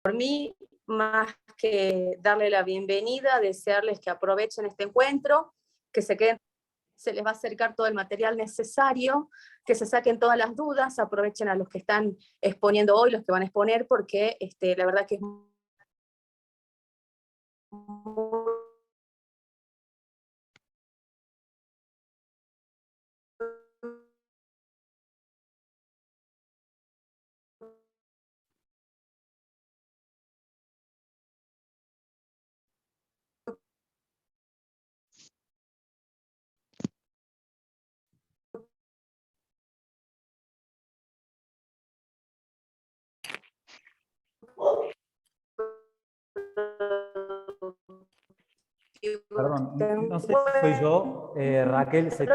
Por mí, más que darle la bienvenida, desearles que aprovechen este encuentro, que se queden, se les va a acercar todo el material necesario, que se saquen todas las dudas, aprovechen a los que están exponiendo hoy, los que van a exponer, porque la verdad que es muy Perdón, no sé si soy yo, Raquel, me parece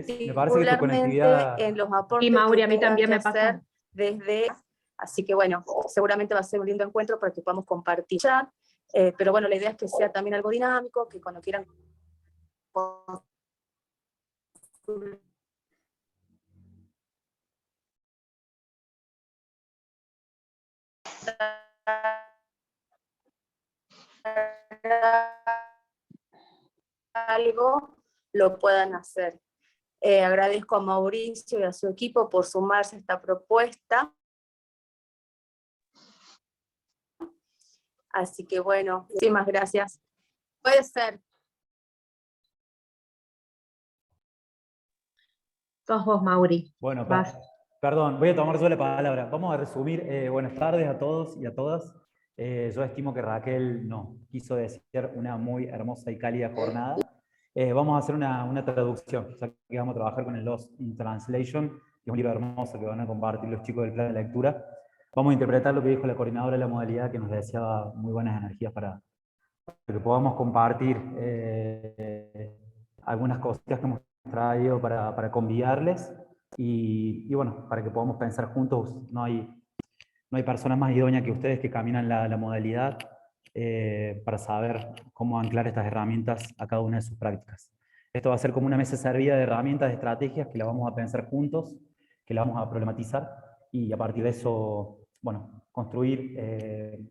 que tu particularmente conectividad... en los aportes Y Mauri, que a mí tengan también que me pasa. hacer desde... Así que bueno, seguramente va a ser un lindo encuentro para que podamos compartir chat, pero bueno, la idea es que sea también algo dinámico, que cuando quieran algo, lo puedan hacer. Agradezco a Mauricio y a su equipo por sumarse a esta propuesta. Así que bueno, muchísimas gracias. Puede ser. Sos vos, Mauri. Bueno, Vas. perdón, voy a tomar yo la palabra. Vamos a resumir. Buenas tardes a todos y a todas. Yo estimo que Raquel nos quiso desear una muy hermosa y cálida jornada. Vamos a hacer una traducción, ya que vamos a trabajar con el Lost in Translation, que es un libro hermoso que van a compartir los chicos del plan de lectura. Vamos a interpretar lo que dijo la coordinadora de la modalidad, que nos deseaba muy buenas energías para que podamos compartir algunas cositas que hemos traído para convidarles y bueno, para que podamos pensar juntos. No hay personas más idóneas que ustedes que caminan la modalidad para saber cómo anclar estas herramientas a cada una de sus prácticas. Esto va a ser como una mesa servida de herramientas, de estrategias que la vamos a pensar juntos, que la vamos a problematizar y a partir de eso, bueno, construir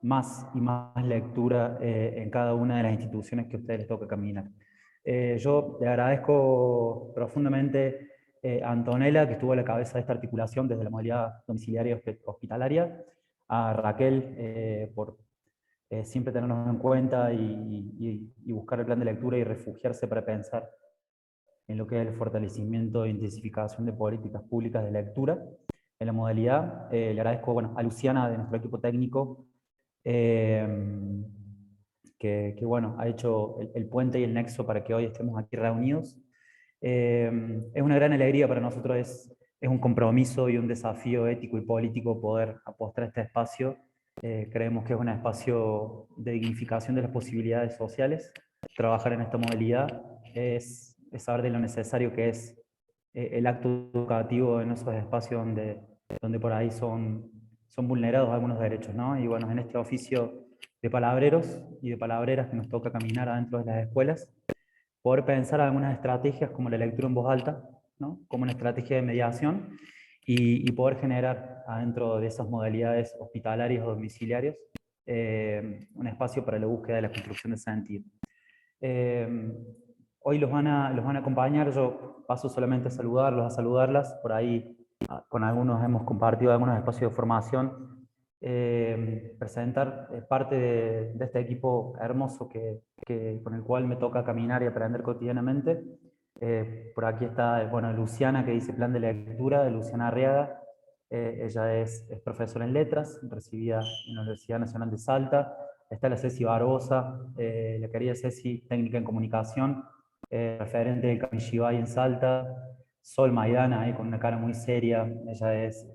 más y más lectura en cada una de las instituciones que a ustedes les toca caminar. Yo le agradezco profundamente a Antonella, que estuvo a la cabeza de esta articulación desde la modalidad domiciliaria hospitalaria, a Raquel por siempre tenernos en cuenta y buscar el plan de lectura y refugiarse para pensar en lo que es el fortalecimiento e intensificación de políticas públicas de lectura en la modalidad. Le agradezco bueno, a Luciana de nuestro equipo técnico, que bueno, ha hecho el puente y el nexo para que hoy estemos aquí reunidos. Es una gran alegría para nosotros, es un compromiso y un desafío ético y político poder apostar a este espacio. Creemos que es un espacio de dignificación de las posibilidades sociales. Trabajar en esta modalidad es saber de lo necesario que es el acto educativo en esos espacios donde por ahí son vulnerados algunos derechos, ¿no? Y bueno, en este oficio de palabreros y de palabreras que nos toca caminar adentro de las escuelas, poder pensar algunas estrategias como la lectura en voz alta, ¿no? Como una estrategia de mediación, y poder generar adentro de esas modalidades hospitalarias o domiciliarias un espacio para la búsqueda de la construcción de sentido. Hoy los van a acompañar, yo paso solamente a saludarlos, a saludarlas, por ahí con algunos hemos compartido algunos espacios de formación, presentar parte de este equipo hermoso con el cual me toca caminar y aprender cotidianamente. Por aquí está bueno, Luciana, que dice plan de lectura, de Luciana Arriaga. Ella es profesora en letras, recibida en la Universidad Nacional de Salta. Está la Ceci Barbosa, la querida Ceci, técnica en comunicación, referente del Kamishibai en Salta. Sol Maidana, ahí con una cara muy seria, ella es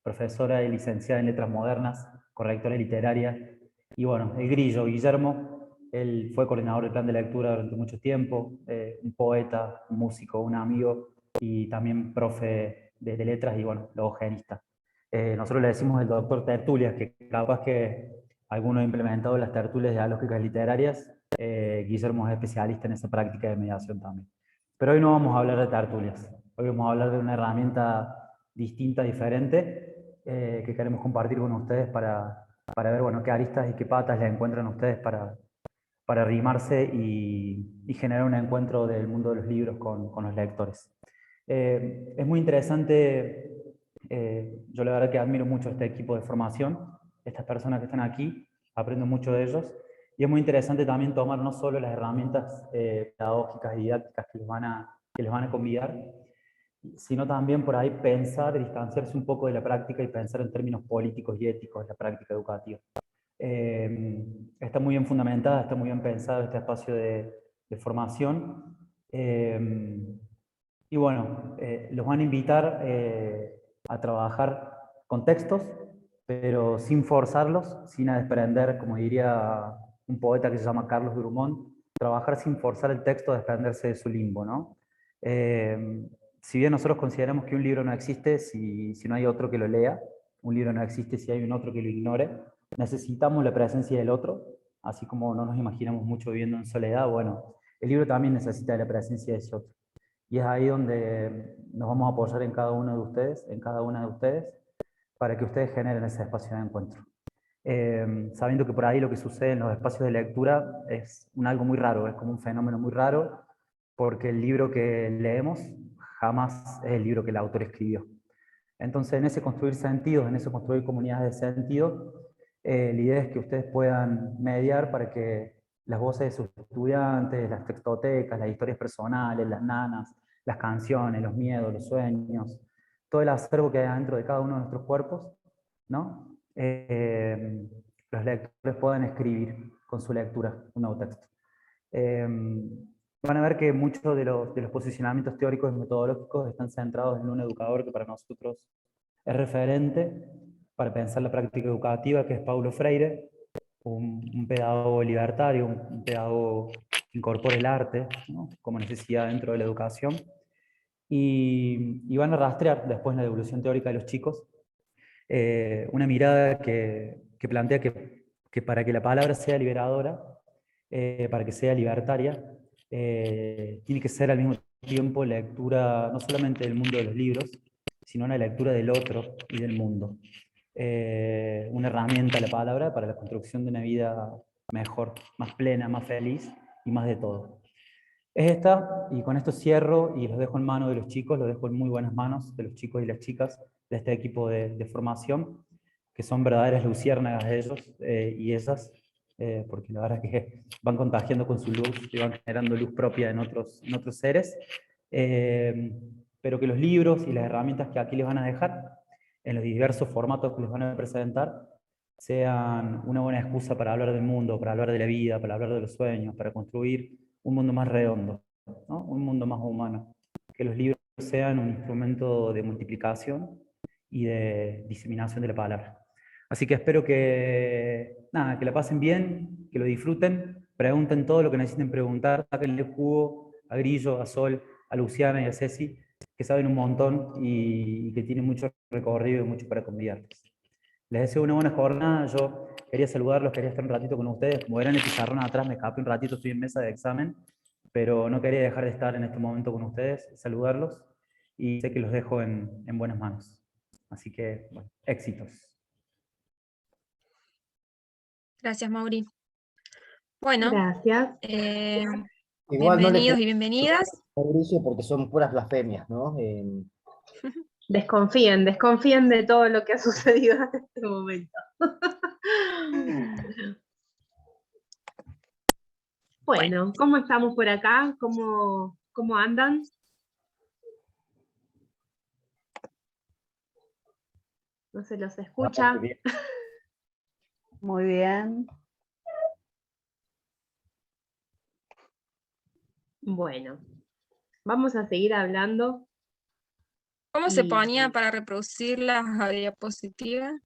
profesora y licenciada en letras modernas, correctora literaria. Y bueno, el Grillo, Guillermo, él fue coordinador del plan de lectura durante mucho tiempo, un poeta, un músico, un amigo y también profe de letras y bueno, logogenista. Nosotros le decimos el doctor Tertulias, que capaz que algunos han implementado las tertulias dialógicas literarias. Guillermo es especialista en esa práctica de mediación también. Pero hoy no vamos a hablar de tertulias, hoy vamos a hablar de una herramienta distinta, diferente, que queremos compartir con ustedes para ver, bueno, qué aristas y qué patas le encuentran ustedes para arrimarse y generar un encuentro del mundo de los libros con los lectores. Es muy interesante, yo la verdad que admiro mucho este equipo de formación, estas personas que están aquí, aprendo mucho de ellos, y es muy interesante también tomar no solo las herramientas pedagógicas y didácticas que les van a convidar, sino también por ahí pensar, distanciarse un poco de la práctica y pensar en términos políticos y éticos de la práctica educativa. Está muy bien fundamentada, está muy bien pensado este espacio de formación. Y bueno, los van a invitar a trabajar con textos, pero sin forzarlos, sin desprender, como diría un poeta que se llama Carlos Drummond, trabajar sin forzar el texto a desprenderse de su limbo, ¿no? Si bien nosotros consideramos que un libro no existe si no hay otro que lo lea, un libro no existe si hay un otro que lo ignore, necesitamos la presencia del otro, así como no nos imaginamos mucho viviendo en soledad, bueno, el libro también necesita de la presencia de ese otro. Y es ahí donde nos vamos a apoyar en cada uno de ustedes, en cada una de ustedes, para que ustedes generen ese espacio de encuentro. Sabiendo que por ahí lo que sucede en los espacios de lectura es algo muy raro, es como un fenómeno muy raro, porque el libro que leemos jamás es el libro que el autor escribió. Entonces, en ese construir sentidos, en ese construir comunidades de sentido, la idea es que ustedes puedan mediar para que las voces de sus estudiantes, las textotecas, las historias personales, las nanas, las canciones, los miedos, los sueños, todo el acervo que hay dentro de cada uno de nuestros cuerpos, ¿no? Los lectores puedan escribir con su lectura un nuevo texto. Van a ver que muchos de los posicionamientos teóricos y metodológicos están centrados en un educador que para nosotros es referente para pensar la práctica educativa, que es Paulo Freire, un pedagogo libertario, un pedagogo que incorpora el arte, ¿no?, como necesidad dentro de la educación, y van a rastrear después en la devolución teórica de los chicos una mirada que plantea que para que la palabra sea liberadora, para que sea libertaria, tiene que ser al mismo tiempo lectura no solamente del mundo de los libros, sino una lectura del otro y del mundo. Una herramienta, la palabra, para la construcción de una vida mejor, más plena, más feliz y más de todo. Es esta, y con esto cierro y los dejo en manos de los chicos, los dejo en muy buenas manos de los chicos y las chicas de este equipo de formación, que son verdaderas luciérnagas de ellos y esas, porque la verdad es que van contagiando con su luz y van generando luz propia en otros seres, pero que los libros y las herramientas que aquí les van a dejar, en los diversos formatos que les van a presentar, sean una buena excusa para hablar del mundo, para hablar de la vida, para hablar de los sueños, para construir un mundo más redondo, ¿no?, un mundo más humano. Que los libros sean un instrumento de multiplicación y de diseminación de la palabra. Así que espero que la pasen bien, que lo disfruten, pregunten todo lo que necesiten preguntar, sáquenle jugo a Grillo, a Sol, a Luciana y a Ceci, que saben un montón y que tienen mucho recorrido y mucho para convidarles. Les deseo una buena jornada. Yo quería saludarlos, quería estar un ratito con ustedes. Como verán, el pizarrón atrás me escapé un ratito, estoy en mesa de examen, pero no quería dejar de estar en este momento con ustedes, saludarlos, y sé que los dejo en buenas manos. Así que, bueno, éxitos. Gracias, Mauri. Bueno, Gracias. Igual no le bienvenidos y bienvenidas. Mauricio, porque son puras blasfemias, ¿no? Desconfíen de todo lo que ha sucedido hasta este momento. Bueno, ¿cómo estamos por acá? ¿Cómo andan? No se los escucha. Muy bien. Bueno, vamos a seguir hablando. ¿Cómo se ponía para reproducir la diapositiva?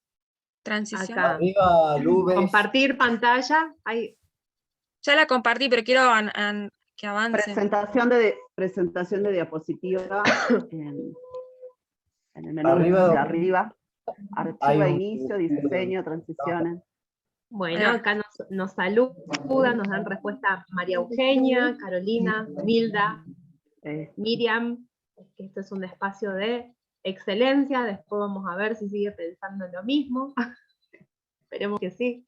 Transición. Acá. Arriba, Lubes. Compartir pantalla. Ahí. Ya la compartí, pero quiero que avance. Presentación de diapositiva en el menú Arriba, de arriba. hay Archivo de un- inicio, diseño, transiciones. Bueno, acá nos saludan, nos dan respuesta María Eugenia, Carolina, Milda, Miriam, que esto es un espacio de excelencia, después vamos a ver si sigue pensando lo mismo. Esperemos que sí.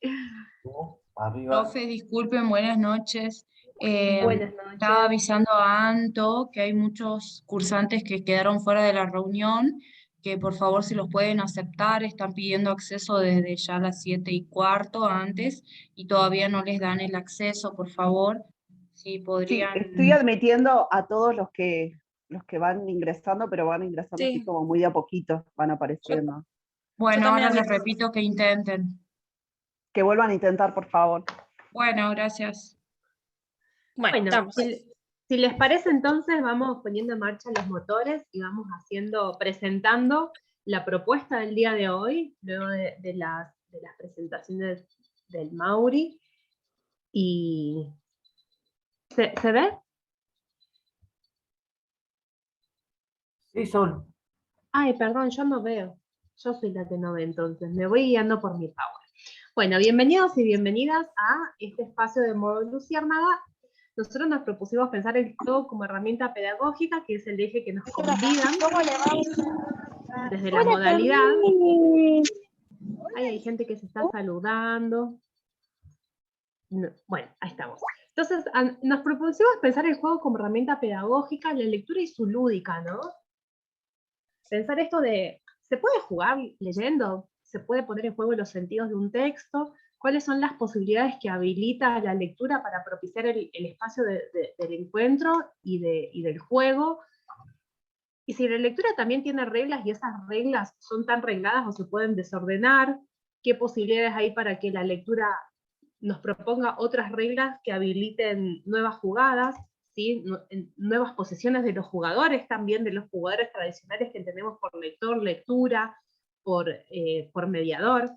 Arriba. Profe, disculpen, buenas noches. Buenas noches. Estaba avisando a Anto que hay muchos cursantes que quedaron fuera de la reunión, que por favor si los pueden aceptar, están pidiendo acceso desde ya a las 7:15 antes y todavía no les dan el acceso, por favor. Si Sí, podrían... estoy admitiendo a todos los que van ingresando, pero van ingresando Sí. así como muy de a poquito, van apareciendo. Bueno, también ahora les aviso. repito que intenten. Que vuelvan a intentar, por favor. Bueno, gracias. Bueno, Bueno, estamos. si les parece, entonces vamos poniendo en marcha los motores y vamos presentando la propuesta del día de hoy, luego de las presentaciones del Mauri. Y ¿se ve? Sí, Sol. Ay, perdón, yo no veo. Yo soy la que no ve, entonces me voy guiando por mi power. Bueno, bienvenidos y bienvenidas a este espacio de Modo Luciérnaga. Nosotros nos propusimos pensar el juego como herramienta pedagógica, que es el eje que nos convidan desde la modalidad. Ay, hay gente que se está saludando. No, bueno, ahí estamos. Entonces, nos propusimos pensar el juego como herramienta pedagógica, la lectura y su lúdica, ¿no? Pensar esto de, ¿se puede jugar leyendo? ¿Se puede poner en juego los sentidos de un texto? ¿Cuáles son las posibilidades que habilita la lectura para propiciar el espacio del encuentro y del juego? Y si la lectura también tiene reglas y esas reglas son tan regladas o se pueden desordenar, ¿qué posibilidades hay para que la lectura nos proponga otras reglas que habiliten nuevas jugadas, ¿sí? Nuevas posiciones de los jugadores también, de los jugadores tradicionales que entendemos por lector, lectura, por mediador?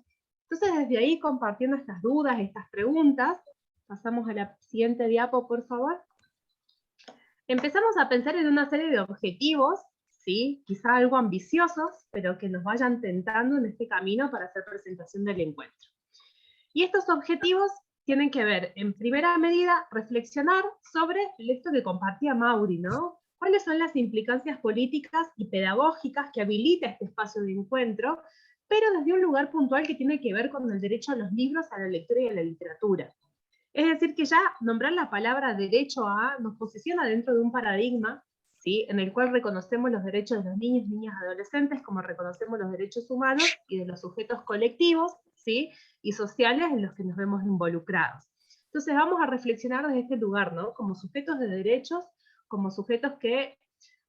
Entonces desde ahí, compartiendo estas dudas, estas preguntas, pasamos a la siguiente diapo, por favor. Empezamos a pensar en una serie de objetivos, ¿sí? Quizá algo ambiciosos, pero que nos vayan tentando en este camino para hacer presentación del encuentro. Y estos objetivos tienen que ver, en primera medida, reflexionar sobre esto que compartía Mauri, ¿no? ¿Cuáles son las implicancias políticas y pedagógicas que habilita este espacio de encuentro, pero desde un lugar puntual que tiene que ver con el derecho a los libros, a la lectura y a la literatura? Es decir, que ya nombrar la palabra derecho a nos posiciona dentro de un paradigma, ¿sí? En el cual reconocemos los derechos de los niños, niñas, adolescentes, como reconocemos los derechos humanos y de los sujetos colectivos, ¿sí? Y sociales en los que nos vemos involucrados. Entonces vamos a reflexionar desde este lugar, ¿no? Como sujetos de derechos, como sujetos que,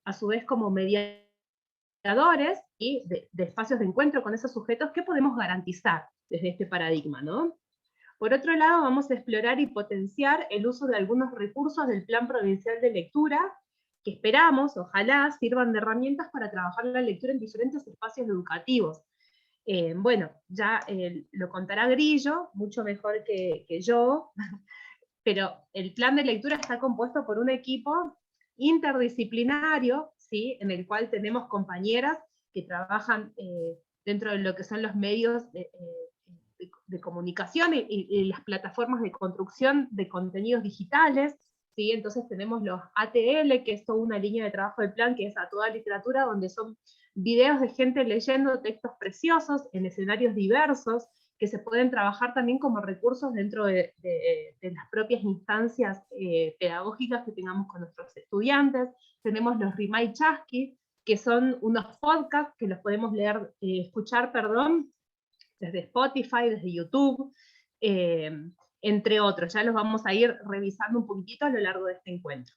a su vez, como mediadores y de espacios de encuentro con esos sujetos, ¿qué podemos garantizar desde este paradigma, ¿no? Por otro lado, vamos a explorar y potenciar el uso de algunos recursos del Plan Provincial de Lectura, que esperamos, ojalá, sirvan de herramientas para trabajar la lectura en diferentes espacios educativos. Bueno, ya lo contará Grillo, mucho mejor que yo, pero el plan de lectura está compuesto por un equipo interdisciplinario, ¿sí? En el cual tenemos compañeras que trabajan dentro de lo que son los medios de comunicación y las plataformas de construcción de contenidos digitales, ¿sí? Entonces tenemos los ATL, que es toda una línea de trabajo del plan, que es a toda literatura, donde son videos de gente leyendo textos preciosos en escenarios diversos, que se pueden trabajar también como recursos dentro de las propias instancias pedagógicas que tengamos con nuestros estudiantes. Tenemos los Rimay Chasqui, que son unos podcasts que los podemos escuchar, desde Spotify, desde YouTube, entre otros. Ya los vamos a ir revisando un poquitito a lo largo de este encuentro.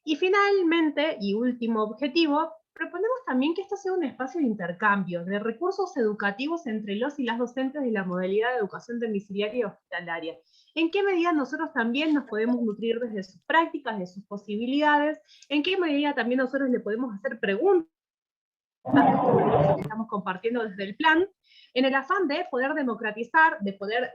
Y finalmente, y último objetivo, proponemos también que esto sea un espacio de intercambio, de recursos educativos entre los y las docentes de la modalidad de educación domiciliaria y hospitalaria. ¿En qué medida nosotros también nos podemos nutrir desde sus prácticas, de sus posibilidades? ¿En qué medida también nosotros le podemos hacer preguntas que estamos compartiendo desde el plan, en el afán de poder democratizar, de poder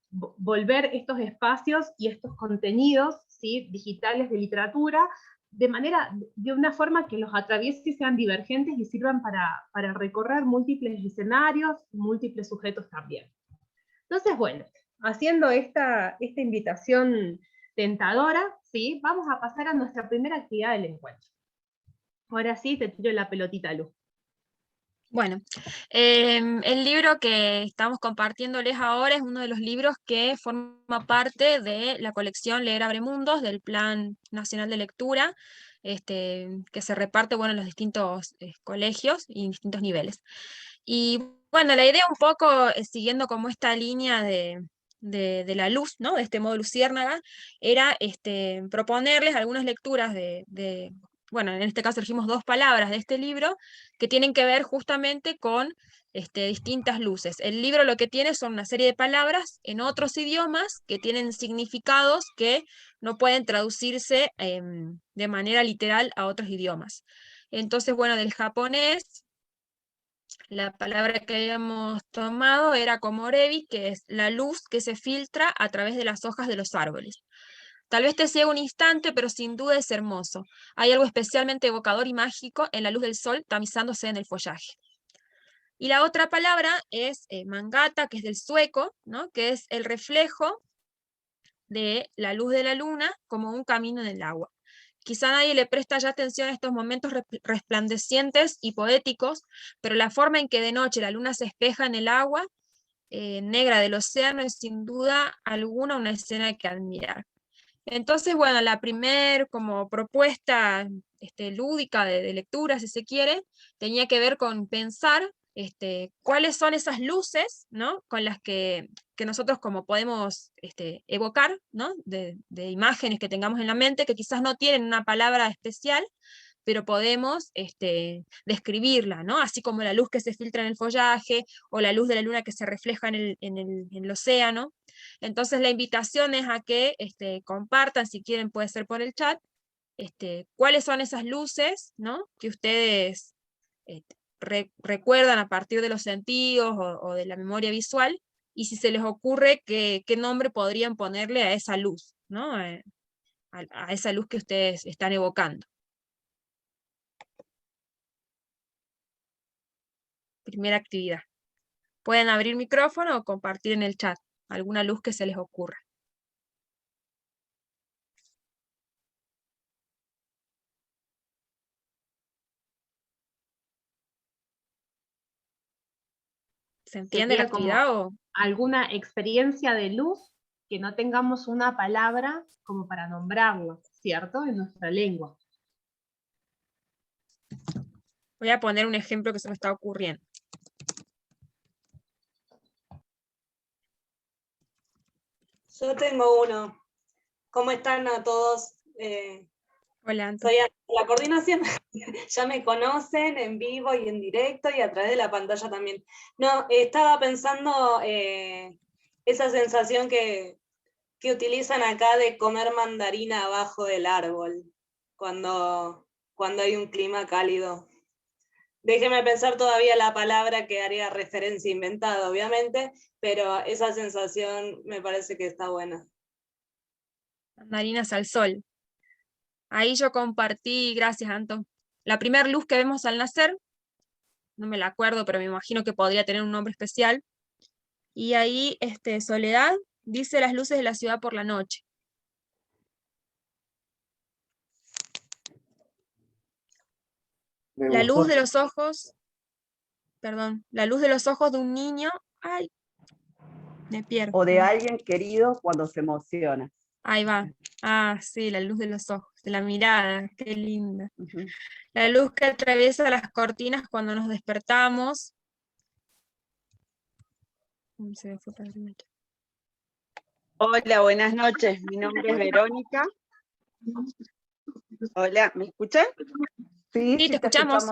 volver estos espacios y estos contenidos, ¿sí? Digitales de literatura, de una forma que los atraviese y sean divergentes y sirvan para recorrer múltiples escenarios, múltiples sujetos también. Entonces, bueno, haciendo esta invitación tentadora, ¿sí? Vamos a pasar a nuestra primera actividad del encuentro. Ahora sí, te tiro la pelotita, Lu. Bueno, el libro que estamos compartiéndoles ahora es uno de los libros que forma parte de la colección Leer Abre Mundos, del Plan Nacional de Lectura, que se reparte, bueno, en los distintos colegios y distintos niveles. Y bueno, la idea un poco, siguiendo como esta línea de la luz, ¿no? De este modo Luciérnaga, era proponerles algunas lecturas bueno, en este caso elegimos 2 palabras de este libro, que tienen que ver justamente con distintas luces. El libro lo que tiene son una serie de palabras en otros idiomas que tienen significados que no pueden traducirse de manera literal a otros idiomas. Entonces, bueno, del japonés, la palabra que habíamos tomado era komorebi, que es la luz que se filtra a través de las hojas de los árboles. Tal vez te ciega un instante, pero sin duda es hermoso. Hay algo especialmente evocador y mágico en la luz del sol tamizándose en el follaje. Y la otra palabra es mangata, que es del sueco, ¿no? Que es el reflejo de la luz de la luna como un camino en el agua. Quizá nadie le presta ya atención a estos momentos resplandecientes y poéticos, pero la forma en que de noche la luna se espeja en el agua negra del océano es sin duda alguna una escena que admirar. Entonces, bueno, la primer como propuesta lúdica de lectura, si se quiere, tenía que ver con pensar cuáles son esas luces, ¿no? Con las que nosotros como podemos evocar, ¿no? De imágenes que tengamos en la mente, que quizás no tienen una palabra especial, pero podemos describirla, ¿no? Así como la luz que se filtra en el follaje, o la luz de la luna que se refleja en el océano. Entonces la invitación es a que compartan, si quieren puede ser por el chat, cuáles son esas luces, ¿no? Que ustedes recuerdan a partir de los sentidos o de la memoria visual, y si se les ocurre qué nombre podrían ponerle a esa luz, ¿no? A esa luz que ustedes están evocando. Primera actividad. Pueden abrir micrófono o compartir en el chat alguna luz que se les ocurra. ¿Se entiende la Sería como actividad o...? alguna experiencia de luz que no tengamos una palabra como para nombrarlo, ¿cierto? En nuestra lengua. Voy a poner un ejemplo que se me está ocurriendo. Yo tengo uno. ¿Cómo están a todos? Hola, Anto. Soy la coordinación. Ya me conocen en vivo y en directo y a través de la pantalla también. No, estaba pensando esa sensación que utilizan acá de comer mandarina abajo del árbol cuando hay un clima cálido. Déjeme pensar todavía la palabra que haría referencia inventada, obviamente, pero esa sensación me parece que está buena. Mandarinas al sol. Ahí yo compartí, gracias, Anto, la primera luz que vemos al nacer. No me la acuerdo, pero me imagino que podría tener un nombre especial. Y ahí, Soledad dice las luces de la ciudad por la noche. La luz de los ojos, perdón, la luz de los ojos de un niño, ay, me pierdo. O de alguien querido cuando se emociona. Ahí va. Ah, sí, la luz de los ojos, de la mirada, qué linda. Ujú. La luz que atraviesa las cortinas cuando nos despertamos. Se me fue para el medio. Hola, buenas noches. Mi nombre es Verónica. Hola, ¿me escuchan? Sí, Sí, te escuchamos.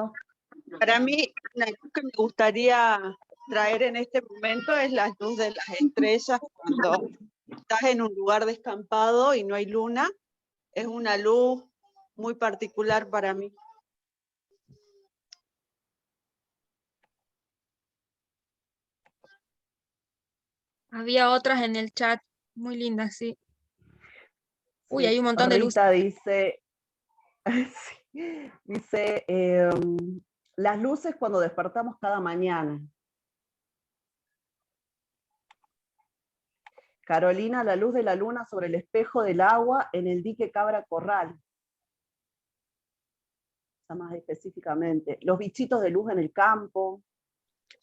Para mí, la luz que me gustaría traer en este momento es la luz de las estrellas cuando estás en un lugar descampado y no hay luna. Es una luz muy particular para mí. Había otras en el chat, muy lindas, sí. Uy, Sí, hay un montón de luz. Rita dice, sí, dice, las luces cuando despertamos cada mañana. Carolina, la luz de la luna sobre el espejo del agua en el dique Cabra Corral. Más específicamente, los bichitos de luz en el campo.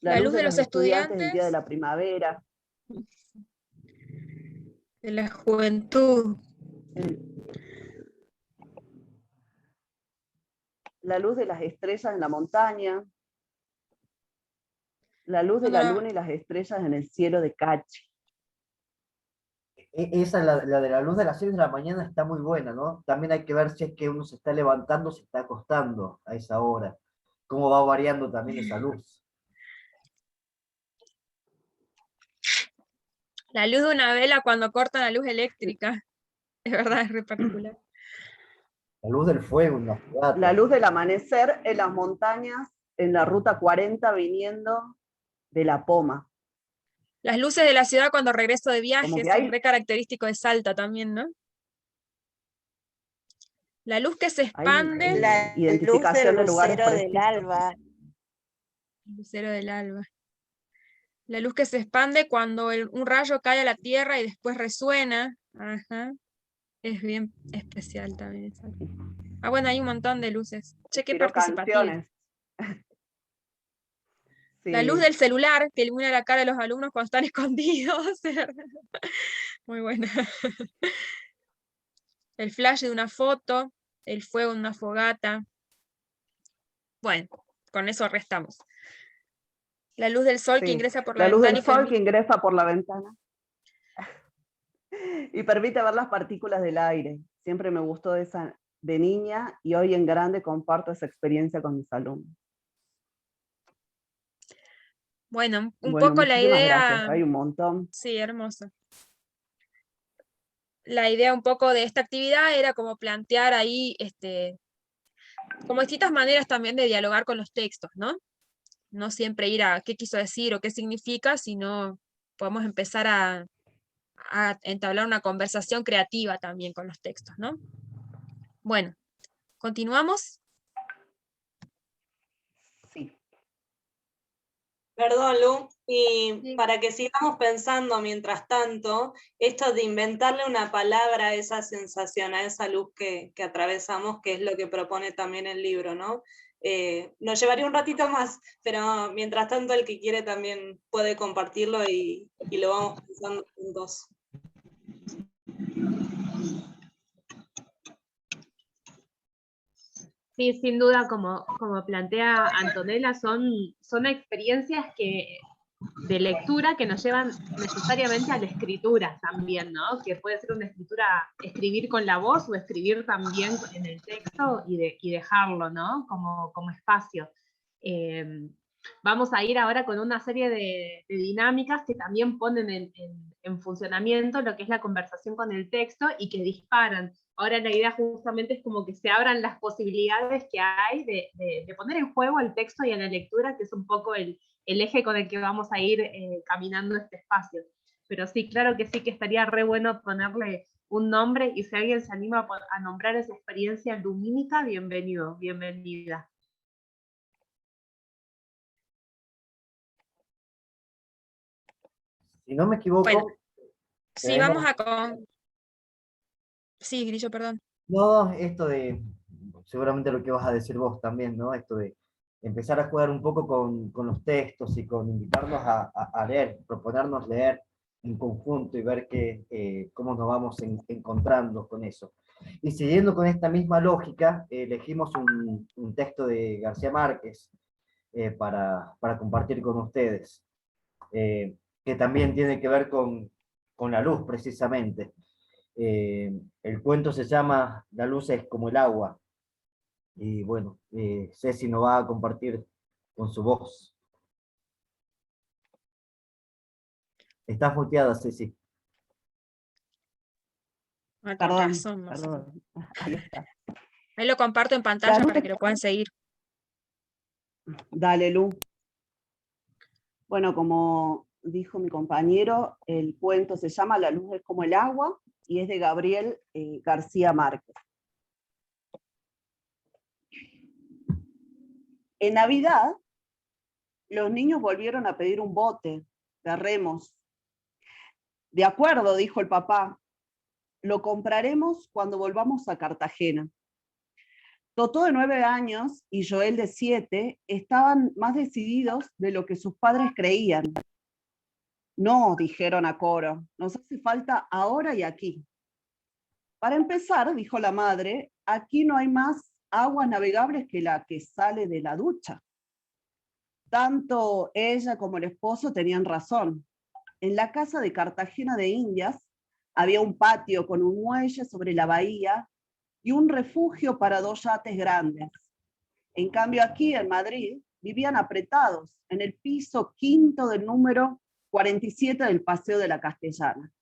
La luz de los estudiantes el día de estudiantes, la primavera. de la juventud. La luz de las estrellas en la montaña. La luz de Cuando la la- luna y las estrellas en el cielo de Cachi. Esa, la de la luz de las 6 de la mañana está muy buena, ¿no? También hay que ver si es que uno se está levantando, se está acostando a esa hora. Cómo va variando también esa luz. La luz de una vela cuando cortan la luz eléctrica. Es verdad, es re particular. La luz del fuego en la fogata. La luz del amanecer en las montañas, en la ruta 40 viniendo de La Poma. Las luces de la ciudad cuando regreso de viaje, que eso es hay- re característico de Salta también, ¿no? La luz que se Hay expande, La identificación luz de del lugares lucero del precisos. alba. lucero del alba. La luz que se expande cuando un rayo cae a la tierra y después resuena. Ajá. Es bien especial también esa. Ah, bueno, hay un montón de luces. Che, qué Inspiró participativa. canciones. La luz Sí. del celular que ilumina la cara de los alumnos cuando están escondidos. Muy buena. El flash de una foto, el fuego en una fogata. Bueno, con eso restamos. La luz del sol que Sí. ingresa por la La luz ventana del y sol permite. que ingresa por la ventana y permite ver las partículas del aire. Siempre me gustó esa de niña y hoy en grande comparto esa experiencia con mis alumnos. Bueno, un Bueno, poco la muchísimas idea. gracias. Hay un montón. Sí, hermoso. La idea un poco de esta actividad era como plantear ahí, como distintas maneras también de dialogar con los textos, ¿no? No siempre ir a qué quiso decir o qué significa, sino podemos empezar a entablar una conversación creativa también con los textos, ¿no? Bueno, continuamos. Sí. Perdón, Lu, y Sí. para que sigamos pensando mientras tanto, esto de inventarle una palabra a esa sensación, a esa luz que atravesamos, que es lo que propone también el libro, ¿no? Nos llevaría un ratito más, pero mientras tanto el que quiere también puede compartirlo y lo vamos pensando juntos. Sí, sin duda, como plantea Antonella, son experiencias de lectura que nos llevan necesariamente a la escritura también, ¿no? Que puede ser una escritura, escribir con la voz o escribir también en el texto y dejarlo, ¿no? Como espacio. Vamos a ir ahora con una serie de dinámicas que también ponen en funcionamiento lo que es la conversación con el texto y que disparan. Ahora la idea justamente es como que se abran las posibilidades que hay de poner en juego el texto y a la lectura, que es un poco el eje con el que vamos a ir caminando este espacio. Pero sí, claro que sí, que estaría re bueno ponerle un nombre, y si alguien se anima a nombrar esa experiencia lumínica, bienvenido, bienvenida. Si no me equivoco, Bueno, sí, tenemos- vamos a con. Sí, Grillo, perdón. no, esto de, seguramente lo que vas a decir vos también, ¿no? Esto de empezar a jugar un poco con los textos y con invitarnos a leer, proponernos leer en conjunto y ver cómo nos vamos encontrando con eso. Y siguiendo con esta misma lógica, elegimos un texto de García Márquez para compartir con ustedes, que también tiene que ver con la luz, precisamente. El cuento se llama La luz es como el agua. Y bueno, Ceci nos va a compartir con su voz. Estás muteada, Ceci. Ah, con Perdón, razón, no sé. perdón. Ahí está. Ahí lo comparto en pantalla para que lo puedan seguir. Dale, Lu. Bueno, como dijo mi compañero, el cuento se llama La luz es como el agua y es de Gabriel García Márquez. En Navidad, los niños volvieron a pedir un bote de remos. De acuerdo, dijo el papá, lo compraremos cuando volvamos a Cartagena. Totó de 9 años y Joel de 7 estaban más decididos de lo que sus padres creían. No, dijeron a coro, nos hace falta ahora y aquí. Para empezar, dijo la madre, aquí no hay más aguas navegables que la que sale de la ducha. Tanto ella como el esposo tenían razón. En la casa de Cartagena de Indias había un patio con un muelle sobre la bahía y un refugio para 2 yates grandes. En cambio, aquí en Madrid vivían apretados en el piso 5º del número 47 del Paseo de la Castellana.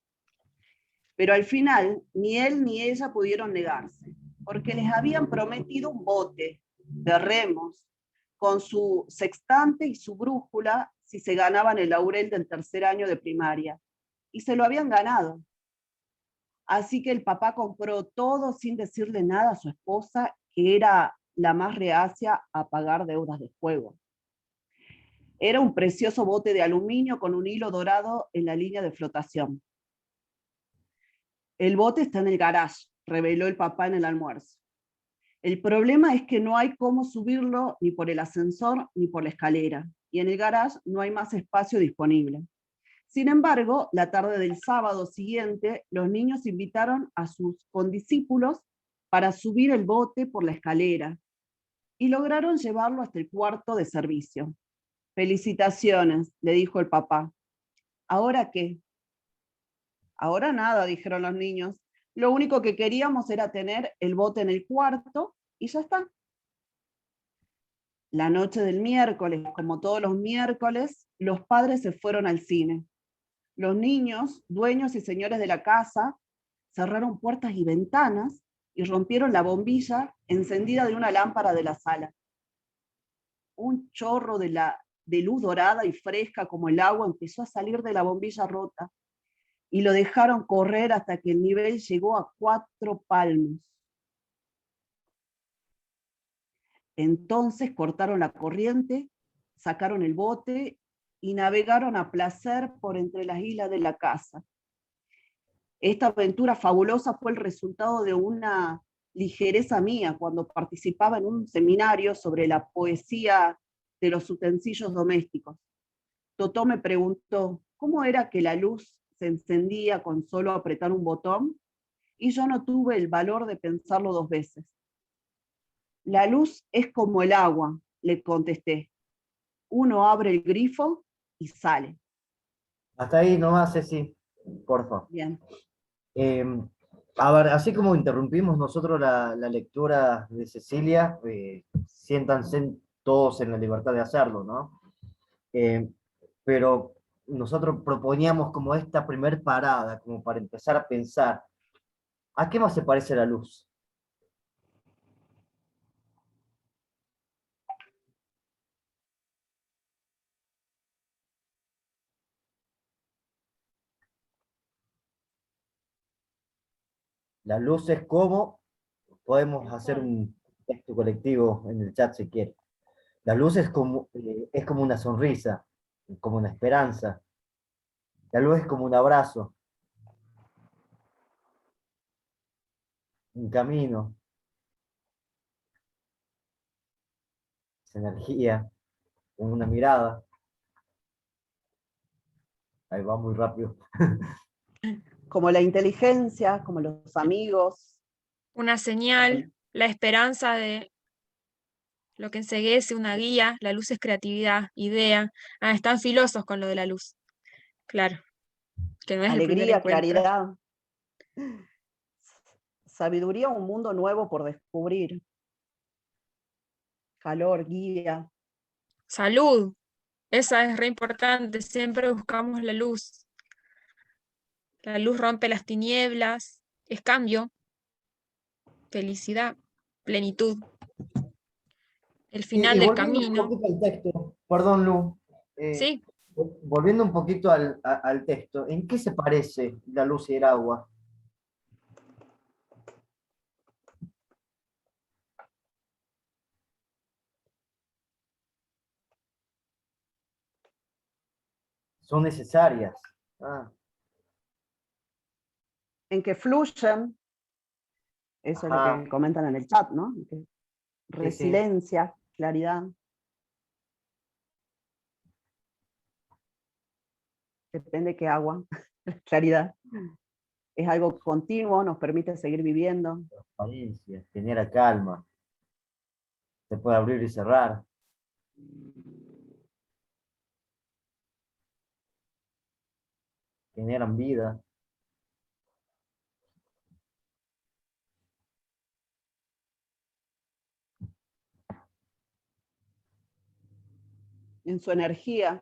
Pero al final, ni él ni ella pudieron negarse, porque les habían prometido un bote de remos con su sextante y su brújula si se ganaban el laurel del 3er año de primaria. Y se lo habían ganado. Así que el papá compró todo sin decirle nada a su esposa, que era la más reacia a pagar deudas de juego. Era un precioso bote de aluminio con un hilo dorado en la línea de flotación. El bote está en el garage, reveló el papá en el almuerzo. El problema es que no hay cómo subirlo ni por el ascensor ni por la escalera, y en el garage no hay más espacio disponible. Sin embargo, la tarde del sábado siguiente, los niños invitaron a sus condiscípulos para subir el bote por la escalera y lograron llevarlo hasta el cuarto de servicio. Felicitaciones, le dijo el papá. ¿Ahora qué? Ahora nada, dijeron los niños. Lo único que queríamos era tener el bote en el cuarto y ya está. La noche del miércoles, como todos los miércoles, los padres se fueron al cine. Los niños, dueños y señores de la casa, cerraron puertas y ventanas y rompieron la bombilla encendida de una lámpara de la sala. Un chorro de luz dorada y fresca como el agua empezó a salir de la bombilla rota y lo dejaron correr hasta que el nivel llegó a 4 palmos. Entonces cortaron la corriente, sacaron el bote y navegaron a placer por entre las islas de la casa. Esta aventura fabulosa fue el resultado de una ligereza mía cuando participaba en un seminario sobre la poesía de los utensilios domésticos. Totó me preguntó, ¿cómo era que la luz se encendía con solo apretar un botón? Y yo no tuve el valor de pensarlo 2 veces. La luz es como el agua, le contesté. Uno abre el grifo y sale. Hasta ahí nomás, Ceci, por favor. Bien. A ver, así como interrumpimos nosotros la lectura de Cecilia, siéntanse todos en la libertad de hacerlo, ¿no? Pero nosotros proponíamos como esta primer parada, como para empezar a pensar, ¿a qué más se parece la luz? La luz es como, podemos hacer un texto colectivo en el chat si quieren. La luz es como una sonrisa, como una esperanza. La luz es como un abrazo, un camino, es energía, una mirada. Ahí va muy rápido. Como la inteligencia, como los amigos. Una señal, la esperanza de lo que enseguece, una guía, la luz es creatividad, idea. Ah, están filosos con lo de la luz. Claro, que no es el primer Alegría, encuentro. claridad. Sabiduría, un mundo nuevo por descubrir. Calor, guía. Salud, esa es re importante, siempre buscamos la luz. La luz rompe las tinieblas, es cambio, felicidad, plenitud. El final del volviendo camino. un poquito al texto, perdón Lu, Sí, volviendo un poquito al texto, ¿en qué se parece la luz y el agua? Son necesarias. En que fluyen, eso es lo Ajá. que comentan en el chat, ¿no? resiliencia, claridad. Depende qué agua, claridad. Es algo continuo, nos permite seguir viviendo. Transparencia, genera calma. Se puede abrir y cerrar. Generan vida. En su energía.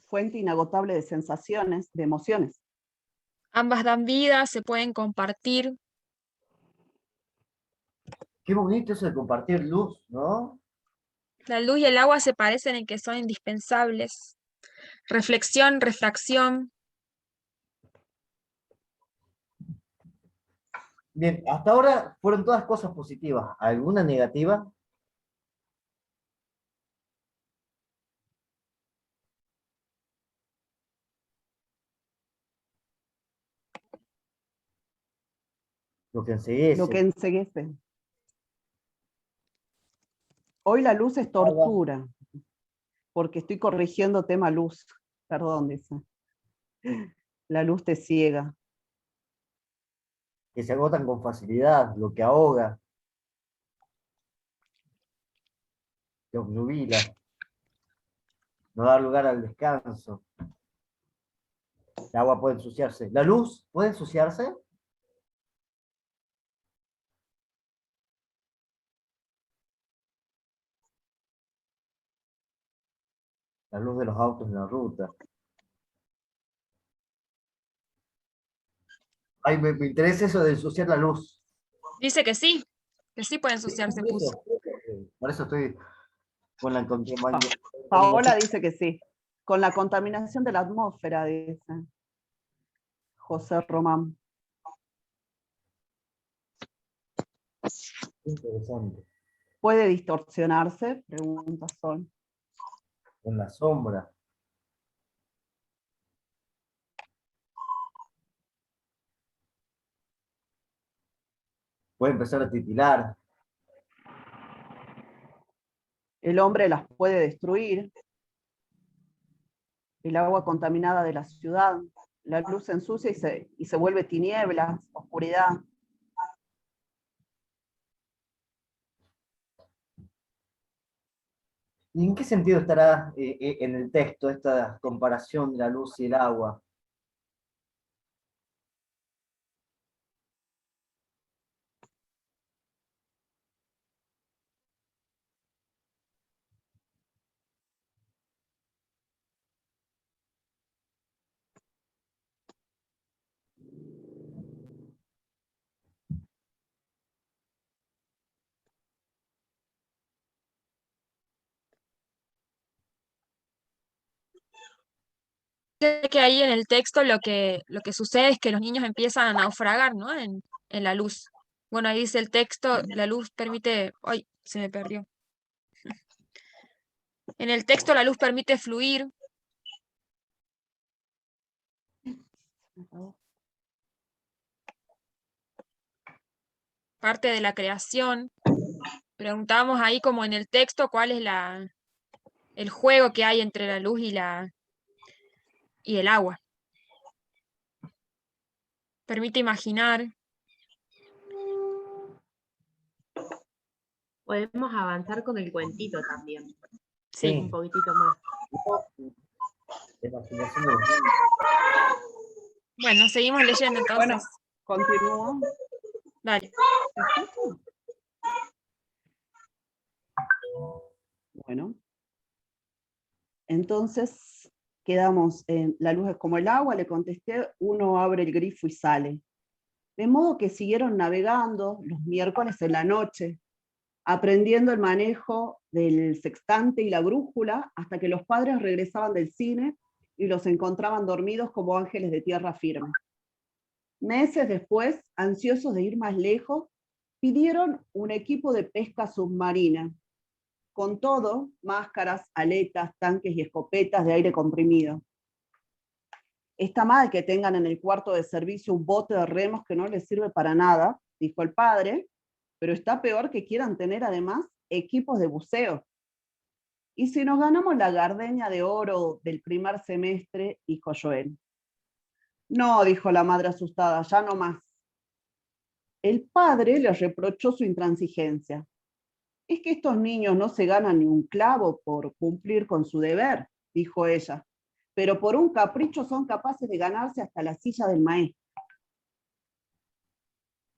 Fuente inagotable de sensaciones, de emociones. Ambas dan vida, se pueden compartir. Qué bonito eso de compartir luz, ¿no? La luz y el agua se parecen en que son indispensables. Reflexión, refracción. Bien, hasta ahora fueron todas cosas positivas. ¿Alguna negativa? Lo que enseguece. Lo que enceguece. Hoy la luz es tortura, porque estoy corrigiendo tema luz. Perdón, dice. La luz te ciega. Que se agotan con facilidad, lo que ahoga. Que obnubila. No da lugar al descanso. El agua puede ensuciarse. ¿La luz puede ensuciarse? La luz de los autos en la ruta. Ay, me interesa eso de ensuciar la luz. Dice que sí puede ensuciarse, puso. Por eso estoy con la contaminación. Paola dice que sí. Con la contaminación de la atmósfera, dice José Román. Interesante. ¿Puede distorsionarse? Pregunta Sol. En la sombra. Puede empezar a titilar. El hombre las puede destruir. El agua contaminada de la ciudad. La luz se ensucia y se vuelve tinieblas, oscuridad. ¿Y en qué sentido estará en el texto esta comparación de la luz y el agua? Que ahí en el texto lo que sucede es que los niños empiezan a naufragar, ¿no? En la luz. Bueno, ahí dice el texto, la luz permite... ¡Ay! Se me perdió. En el texto la luz permite fluir. Parte de la creación. Preguntábamos ahí como en el texto cuál es el juego que hay entre la luz y el agua. Permite imaginar. Podemos avanzar con el cuentito también. Sí. Un poquitito más. Imaginación de los niños. Bueno, seguimos leyendo entonces. Bueno, continúo. Dale. Bueno. Entonces, quedamos en la luz es como el agua, le contesté, uno abre el grifo y sale. De modo que siguieron navegando los miércoles en la noche, aprendiendo el manejo del sextante y la brújula, hasta que los padres regresaban del cine y los encontraban dormidos como ángeles de tierra firme. Meses después, ansiosos de ir más lejos, pidieron un equipo de pesca submarina. Con todo, máscaras, aletas, tanques y escopetas de aire comprimido. Está mal que tengan en el cuarto de servicio un bote de remos que no les sirve para nada, dijo el padre, pero está peor que quieran tener además equipos de buceo. ¿Y si nos ganamos la gardenia de oro del primer semestre?, dijo Joel. No, dijo la madre asustada, ya no más. El padre le reprochó su intransigencia. Es que estos niños no se ganan ni un clavo por cumplir con su deber, dijo ella, pero por un capricho son capaces de ganarse hasta la silla del maestro.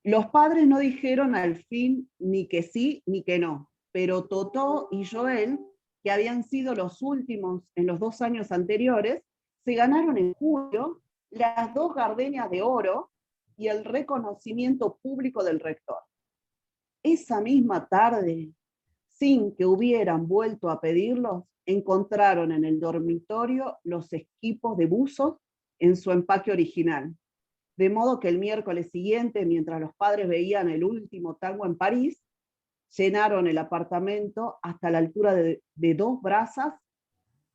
Los padres no dijeron al fin ni que sí ni que no, pero Totó y Joel, que habían sido los últimos en los 2 años anteriores, se ganaron en julio las 2 gardenias de oro y el reconocimiento público del rector. Esa misma tarde, sin que hubieran vuelto a pedirlos, encontraron en el dormitorio los equipos de buzos en su empaque original. De modo que el miércoles siguiente, mientras los padres veían el último tango en París, llenaron el apartamento hasta la altura de 2 brazas,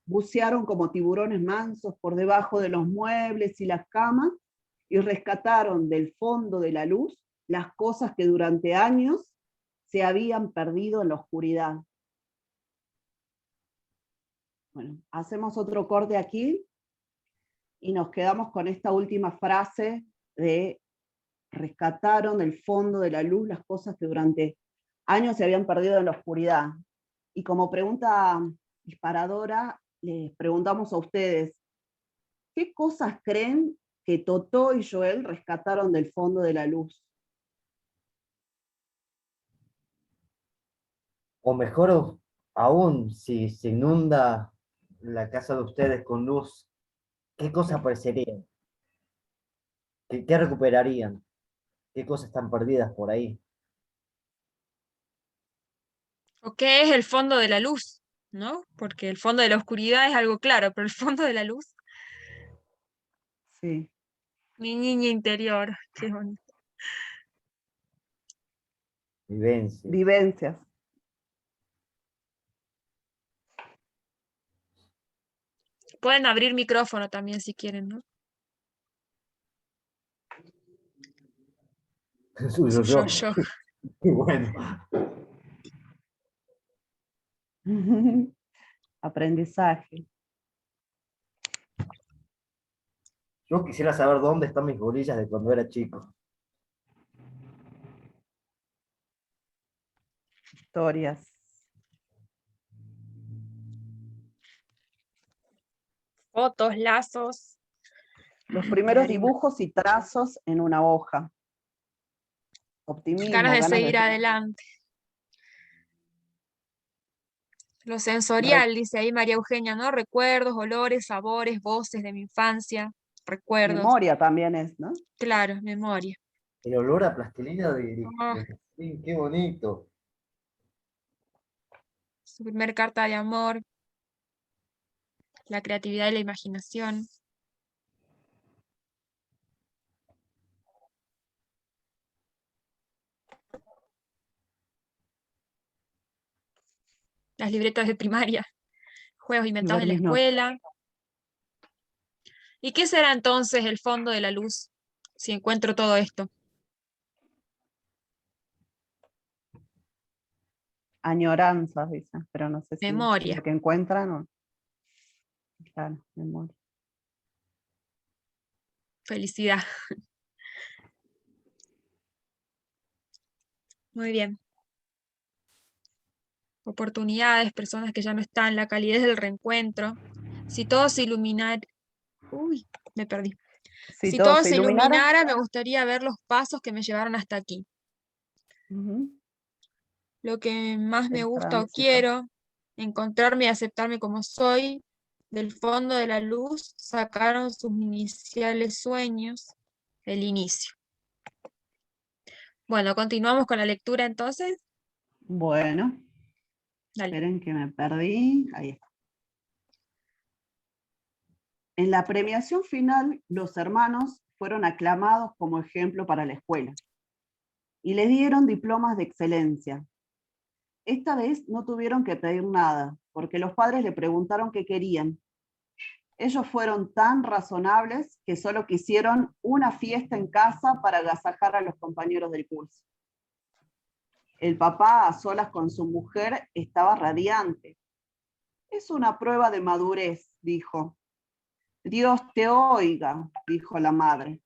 bucearon como tiburones mansos por debajo de los muebles y las camas y rescataron del fondo de la luz las cosas que durante años se habían perdido en la oscuridad. Bueno, hacemos otro corte aquí y nos quedamos con esta última frase de rescataron del fondo de la luz las cosas que durante años se habían perdido en la oscuridad. Y como pregunta disparadora, les preguntamos a ustedes, ¿qué cosas creen que Totó y Joel rescataron del fondo de la luz? O mejor aún, si se inunda la casa de ustedes con luz, ¿qué cosas aparecerían? ¿Qué recuperarían? ¿Qué cosas están perdidas por ahí? ¿O qué es el fondo de la luz? ¿No? Porque el fondo de la oscuridad es algo claro, pero el fondo de la luz, Sí. mi niña interior, qué bonito. Vivencias. Vivencias. Pueden abrir micrófono también si quieren, ¿no? Suyo yo. Yo. Qué bueno. Aprendizaje. Yo quisiera saber dónde están mis bolillas de cuando era chico. Historias. Fotos, lazos. Los primeros Diario. dibujos y trazos en una hoja. Optimismo, Ganas de seguir seguir. adelante. Lo sensorial, dice ahí María Eugenia, ¿no? Recuerdos, olores, sabores, voces de mi infancia, recuerdos. Memoria también es, ¿no? Claro, memoria. El olor a plastilina Ah. sí, qué bonito. Su primer carta de amor. La creatividad y la imaginación. Las libretas de primaria. Juegos inventados en la Ver mis notas. escuela. ¿Y qué será entonces el fondo de la luz si encuentro todo esto? Añoranzas, dicen, pero no sé si Memoria. lo que encuentran o... Claro, memoria. Felicidad. Muy bien. Oportunidades, personas que ya no están, la calidez del reencuentro. Si todo se iluminara... Uy, me perdí. Si todo se iluminara, me gustaría ver los pasos que me llevaron hasta aquí. Ujú. Lo que más me El gusta o tránsito. quiero, encontrarme y aceptarme como soy, del fondo de la luz sacaron sus iniciales sueños, el inicio. Bueno, continuamos con la lectura entonces. Bueno, Dale. esperen que me perdí. Ahí está. En la premiación final, los hermanos fueron aclamados como ejemplo para la escuela y les dieron diplomas de excelencia. Esta vez no tuvieron que pedir nada, porque los padres le preguntaron qué querían. Ellos fueron tan razonables que solo quisieron una fiesta en casa para agasajar a los compañeros del curso. El papá, a solas con su mujer, estaba radiante. Es una prueba de madurez, dijo. Dios te oiga, dijo la madre.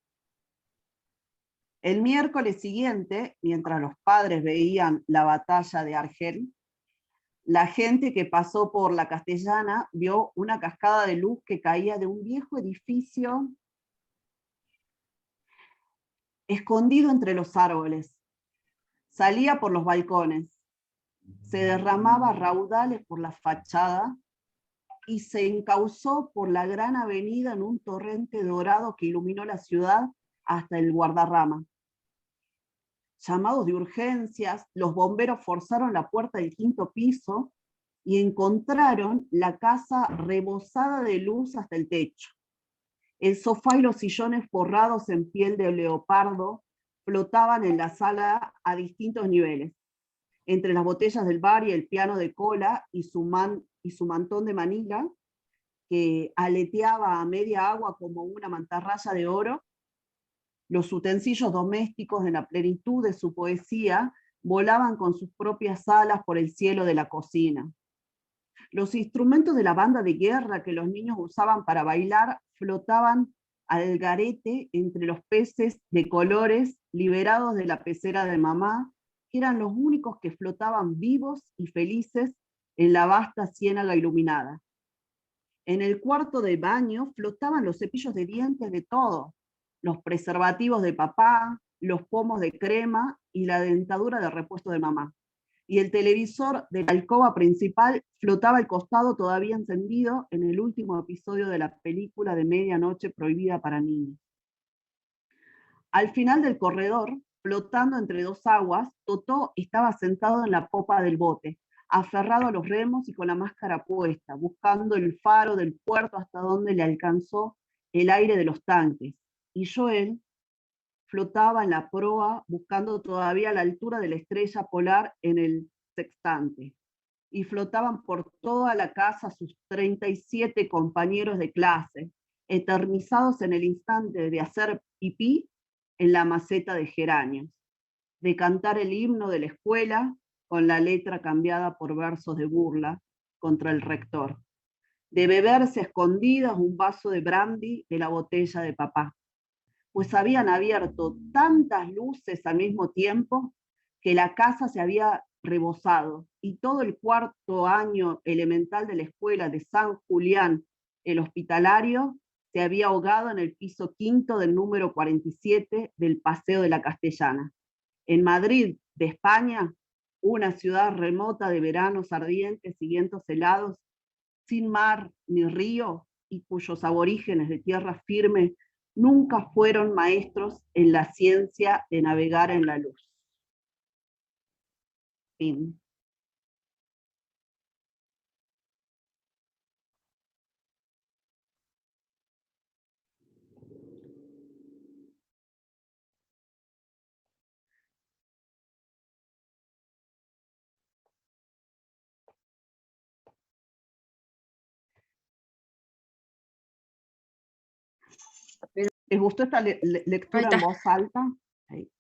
El miércoles siguiente, mientras los padres veían la batalla de Argel, la gente que pasó por la Castellana vio una cascada de luz que caía de un viejo edificio escondido entre los árboles. Salía por los balcones, se derramaba a raudales por la fachada y se encauzó por la gran avenida en un torrente dorado que iluminó la ciudad hasta el Guadarrama. Llamados de urgencias, los bomberos forzaron la puerta del 5º piso y encontraron la casa rebosada de luz hasta el techo. El sofá y los sillones forrados en piel de leopardo flotaban en la sala a distintos niveles, entre las botellas del bar y el piano de cola y su mantón de Manila, que aleteaba a media agua como una mantarraya de oro. Los utensilios domésticos en la plenitud de su poesía volaban con sus propias alas por el cielo de la cocina. Los instrumentos de la banda de guerra que los niños usaban para bailar flotaban al garete entre los peces de colores liberados de la pecera de mamá, que eran los únicos que flotaban vivos y felices en la vasta ciénaga iluminada. En el cuarto de baño flotaban los cepillos de dientes de todos, los preservativos de papá, los pomos de crema y la dentadura de repuesto de mamá. Y el televisor de la alcoba principal flotaba al costado todavía encendido en el último episodio de la película de medianoche prohibida para niños. Al final del corredor, flotando entre dos aguas, Totó estaba sentado en la popa del bote, aferrado a los remos y con la máscara puesta, buscando el faro del puerto hasta donde le alcanzó el aire de los tanques. Y Joel flotaba en la proa, buscando todavía la altura de la estrella polar en el sextante. Y flotaban por toda la casa sus 37 compañeros de clase, eternizados en el instante de hacer pipí en la maceta de geranios, de cantar el himno de la escuela con la letra cambiada por versos de burla contra el rector, de beberse a escondidas un vaso de brandy de la botella de papá, pues habían abierto tantas luces al mismo tiempo que la casa se había rebosado y todo el 4º año elemental de la escuela de San Julián, el Hospitalario, se había ahogado en el piso 5º del número 47 del Paseo de la Castellana. En Madrid, de España, una ciudad remota de veranos ardientes y vientos helados, sin mar ni río, y cuyos aborígenes de tierra firme nunca fueron maestros en la ciencia de navegar en la luz. Fin. ¿Les gustó esta lectura en voz alta? Ahí.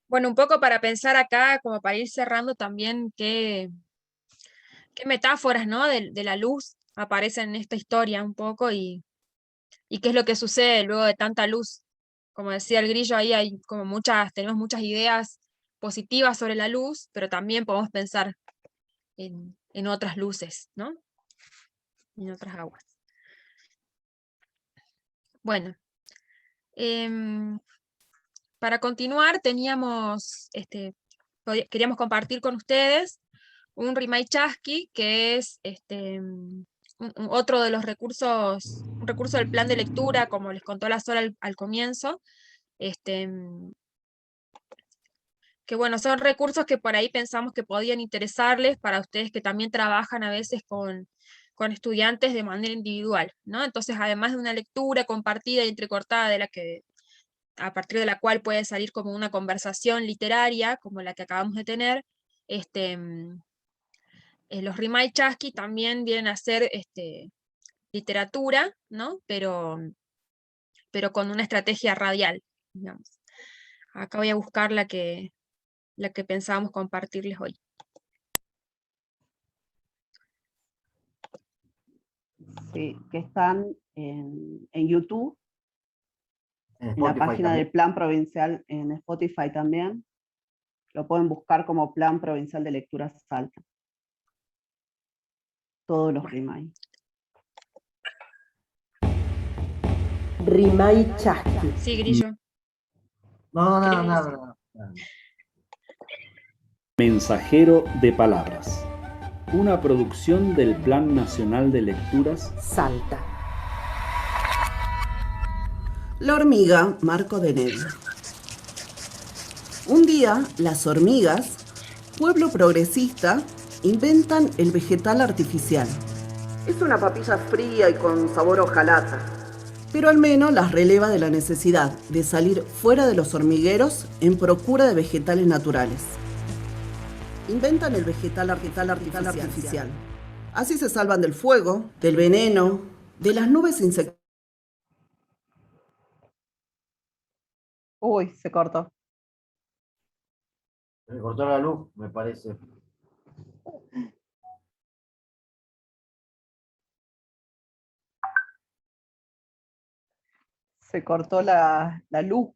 Bueno, un poco para pensar acá, como para ir cerrando también, qué metáforas, ¿no? de la luz aparecen en esta historia un poco y qué es lo que sucede luego de tanta luz. Como decía el Grillo, ahí hay como tenemos muchas ideas positivas sobre la luz, pero también podemos pensar en otras luces, ¿no? En otras aguas. Bueno, para continuar queríamos compartir con ustedes un Rimay Chasqui, que es otro de los recursos, un recurso del plan de lectura, como les contó la Sol al comienzo, que bueno, son recursos que por ahí pensamos que podían interesarles para ustedes que también trabajan a veces con estudiantes de manera individual, ¿no? Entonces, además de una lectura compartida y entrecortada de la que a partir de la cual puede salir como una conversación literaria, como la que acabamos de tener, los Rimay Chasqui también vienen a ser literatura, ¿no? Pero con una estrategia radial, digamos. Acá voy a buscar la que pensábamos compartirles hoy. Sí, que están en YouTube, En en la Spotify página también. del Plan Provincial, en Spotify también. Lo pueden buscar como Plan Provincial de Lectura Salta. Todos los Rimay. Rimay Chasqui. Sí, Grillo. No, ¿Querés nada. Mensajero de Palabras. Una producción del Plan Nacional de Lecturas Salta. La hormiga, Marco de Neve. Un día, las hormigas, pueblo progresista, inventan el vegetal artificial. Es una papilla fría y con sabor a hojalata, pero al menos las releva de la necesidad de salir fuera de los hormigueros en procura de vegetales naturales. Inventan el vegetal artificial. Así se salvan del fuego, del veneno, de las nubes insecticidas. Uy, se cortó. Se cortó la luz, me parece. Se cortó la luz.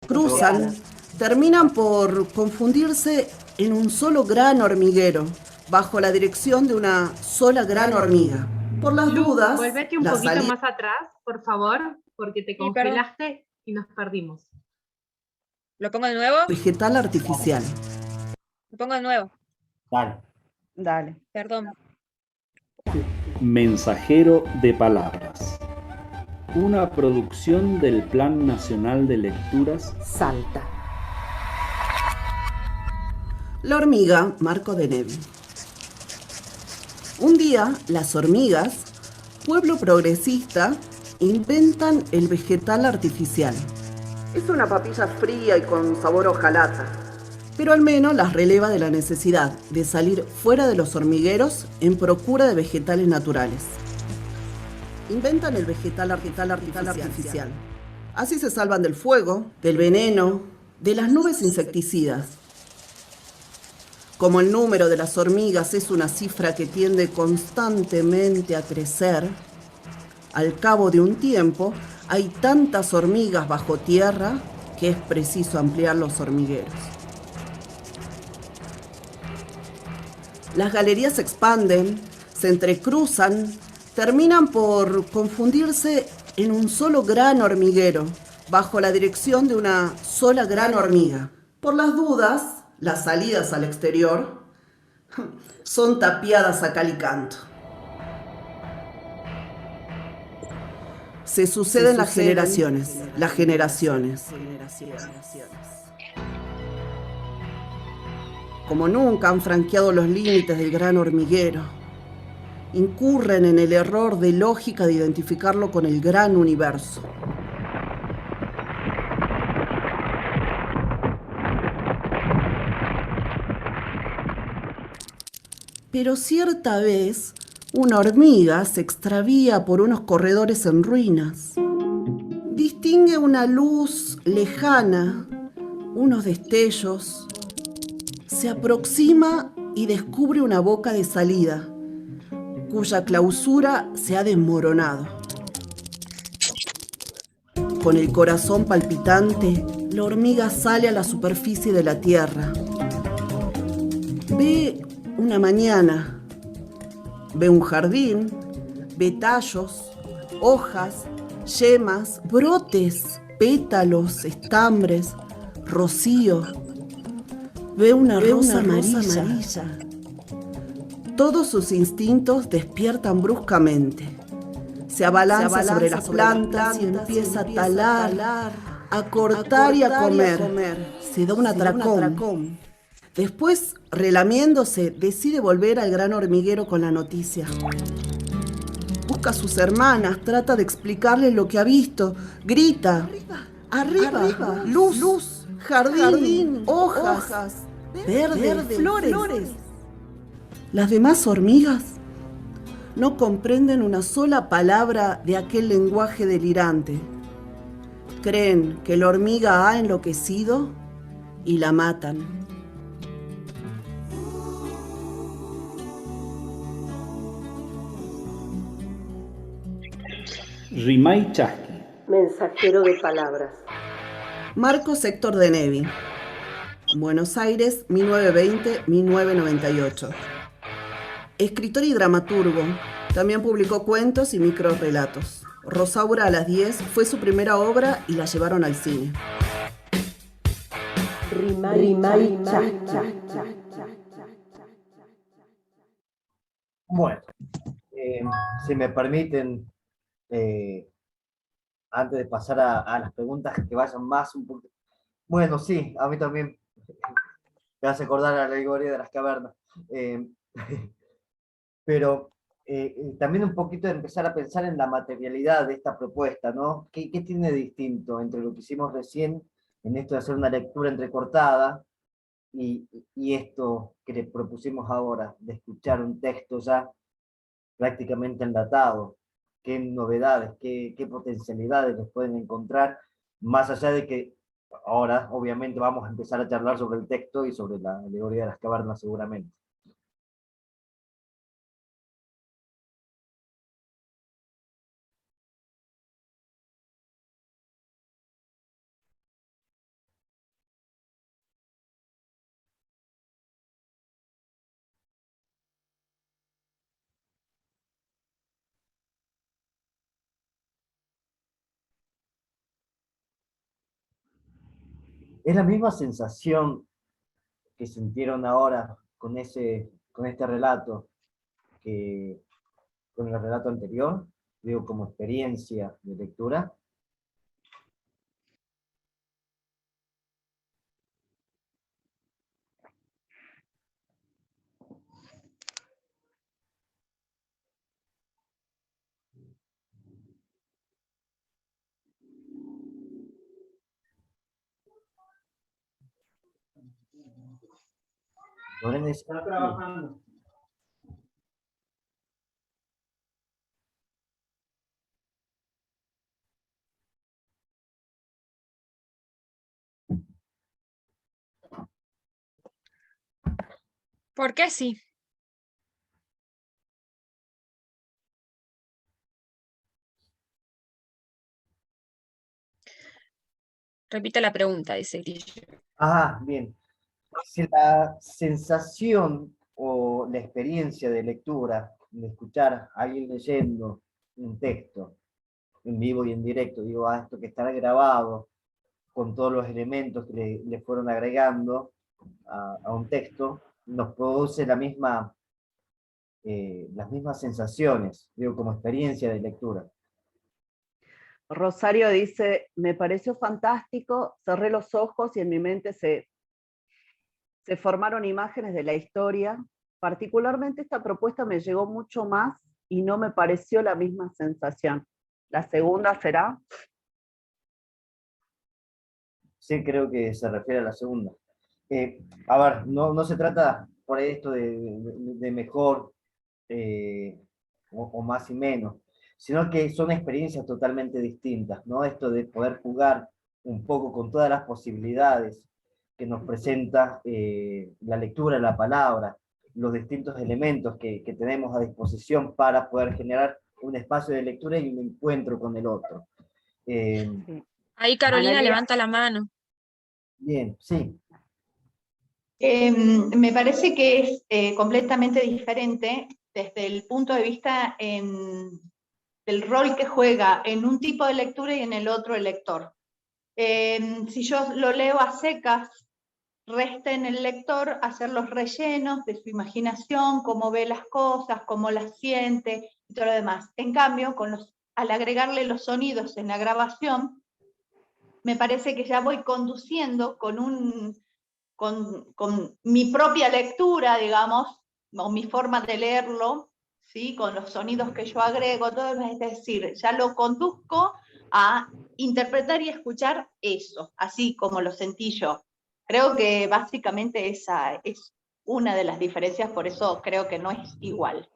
Cruzan, terminan por confundirse en un solo gran hormiguero, bajo la dirección de una sola gran hormiga. Por las dudas, Volvete un la poquito salida- más atrás, por favor, porque te Sí, perdón. congelaste y nos perdimos. ¿Lo pongo de nuevo? vegetal artificial. Lo pongo de nuevo. Dale. Dale. Perdón. Mensajero de Palabras. Una producción del Plan Nacional de Lecturas Salta. La hormiga, Marco de Neve. Un día, las hormigas, pueblo progresista, inventan el vegetal artificial. Es una papilla fría y con sabor a hojalata, pero al menos las releva de la necesidad de salir fuera de los hormigueros en procura de vegetales naturales. Inventan el vegetal artificial. Así se salvan del fuego, del veneno, de las nubes insecticidas. Como el número de las hormigas es una cifra que tiende constantemente a crecer, al cabo de un tiempo hay tantas hormigas bajo tierra que es preciso ampliar los hormigueros. Las galerías se expanden, se entrecruzan, terminan por confundirse en un solo gran hormiguero, bajo la dirección de una sola gran hormiga. Por las dudas, las salidas al exterior son tapiadas a cal y canto. Se suceden las generaciones. Como nunca han franqueado los límites del gran hormiguero, incurren en el error de lógica de identificarlo con el gran universo. Pero cierta vez, una hormiga se extravía por unos corredores en ruinas. Distingue una luz lejana, unos destellos. Se aproxima y descubre una boca de salida, cuya clausura se ha desmoronado. Con el corazón palpitante, la hormiga sale a la superficie de la tierra. Ve una mañana, ve un jardín, ve tallos, hojas, yemas, brotes, pétalos, estambres, rocío. Ve una rosa amarilla. Todos sus instintos despiertan bruscamente. Se abalanza sobre las plantas y empieza a talar, a cortar y a comer. Se da un atracón. Después, relamiéndose, decide volver al gran hormiguero con la noticia. busca a sus hermanas, trata de explicarles lo que ha visto. Grita. Arriba. Luz. Jardín. Hojas. Verde. Flores. Las demás hormigas no comprenden una sola palabra de aquel lenguaje delirante. Creen que la hormiga ha enloquecido y la matan. Rimay Chasqui. Mensajero de palabras. Marcos Héctor de Nevi. Buenos Aires, 1920-1998. Escritor y dramaturgo. También publicó cuentos y microrrelatos. Rosaura a las 10 fue su primera obra y la llevaron al cine. Rimay Chasqui. Bueno, si me permiten, antes de pasar a las preguntas que vayan más un poco. Bueno, sí, a mí también me hace acordar a la alegoría de las cavernas. Pero también un poquito de empezar a pensar en la materialidad de esta propuesta, ¿no? ¿Qué tiene de distinto entre lo que hicimos recién, en esto de hacer una lectura entrecortada, y esto que le propusimos ahora, de escuchar un texto ya prácticamente enlatado? ¿Qué novedades, qué potencialidades les pueden encontrar, más allá de que ahora obviamente vamos a empezar a charlar sobre el texto y sobre la alegoría de las cavernas seguramente? ¿Es la misma sensación que sintieron ahora con este relato que con el relato anterior? Digo, como experiencia de lectura. Lorena está trabajando. ¿Por qué sí? Repite la pregunta, dice Grillo. Ah, bien. Si la sensación o la experiencia de lectura, de escuchar a alguien leyendo un texto en vivo y en directo, digo, esto que estará grabado con todos los elementos que le fueron agregando a un texto, nos produce las mismas sensaciones, digo, como experiencia de lectura. Rosario dice, me pareció fantástico, cerré los ojos y en mi mente se formaron imágenes de la historia. Particularmente esta propuesta me llegó mucho más y no me pareció la misma sensación. ¿La segunda será? Sí, creo que se refiere a la segunda. A ver, no se trata por esto de mejor o más y menos, sino que son experiencias totalmente distintas, ¿no? Esto de poder jugar un poco con todas las posibilidades que nos presenta la lectura, la palabra, los distintos elementos que tenemos a disposición para poder generar un espacio de lectura y un encuentro con el otro. Ahí Carolina Analia. levanta la mano. Bien, sí. Me parece que es completamente diferente desde el punto de vista del rol que juega en un tipo de lectura y en el otro el lector. Si yo lo leo a secas, resta en el lector hacer los rellenos de su imaginación, cómo ve las cosas, cómo las siente y todo lo demás. En cambio, al agregarle los sonidos en la grabación, me parece que ya voy conduciendo con mi propia lectura, digamos, o mi forma de leerlo, ¿sí? Con los sonidos que yo agrego, todo, es decir, ya lo conduzco a interpretar y escuchar eso, así como lo sentí yo. Creo que básicamente esa es una de las diferencias, por eso creo que no es igual.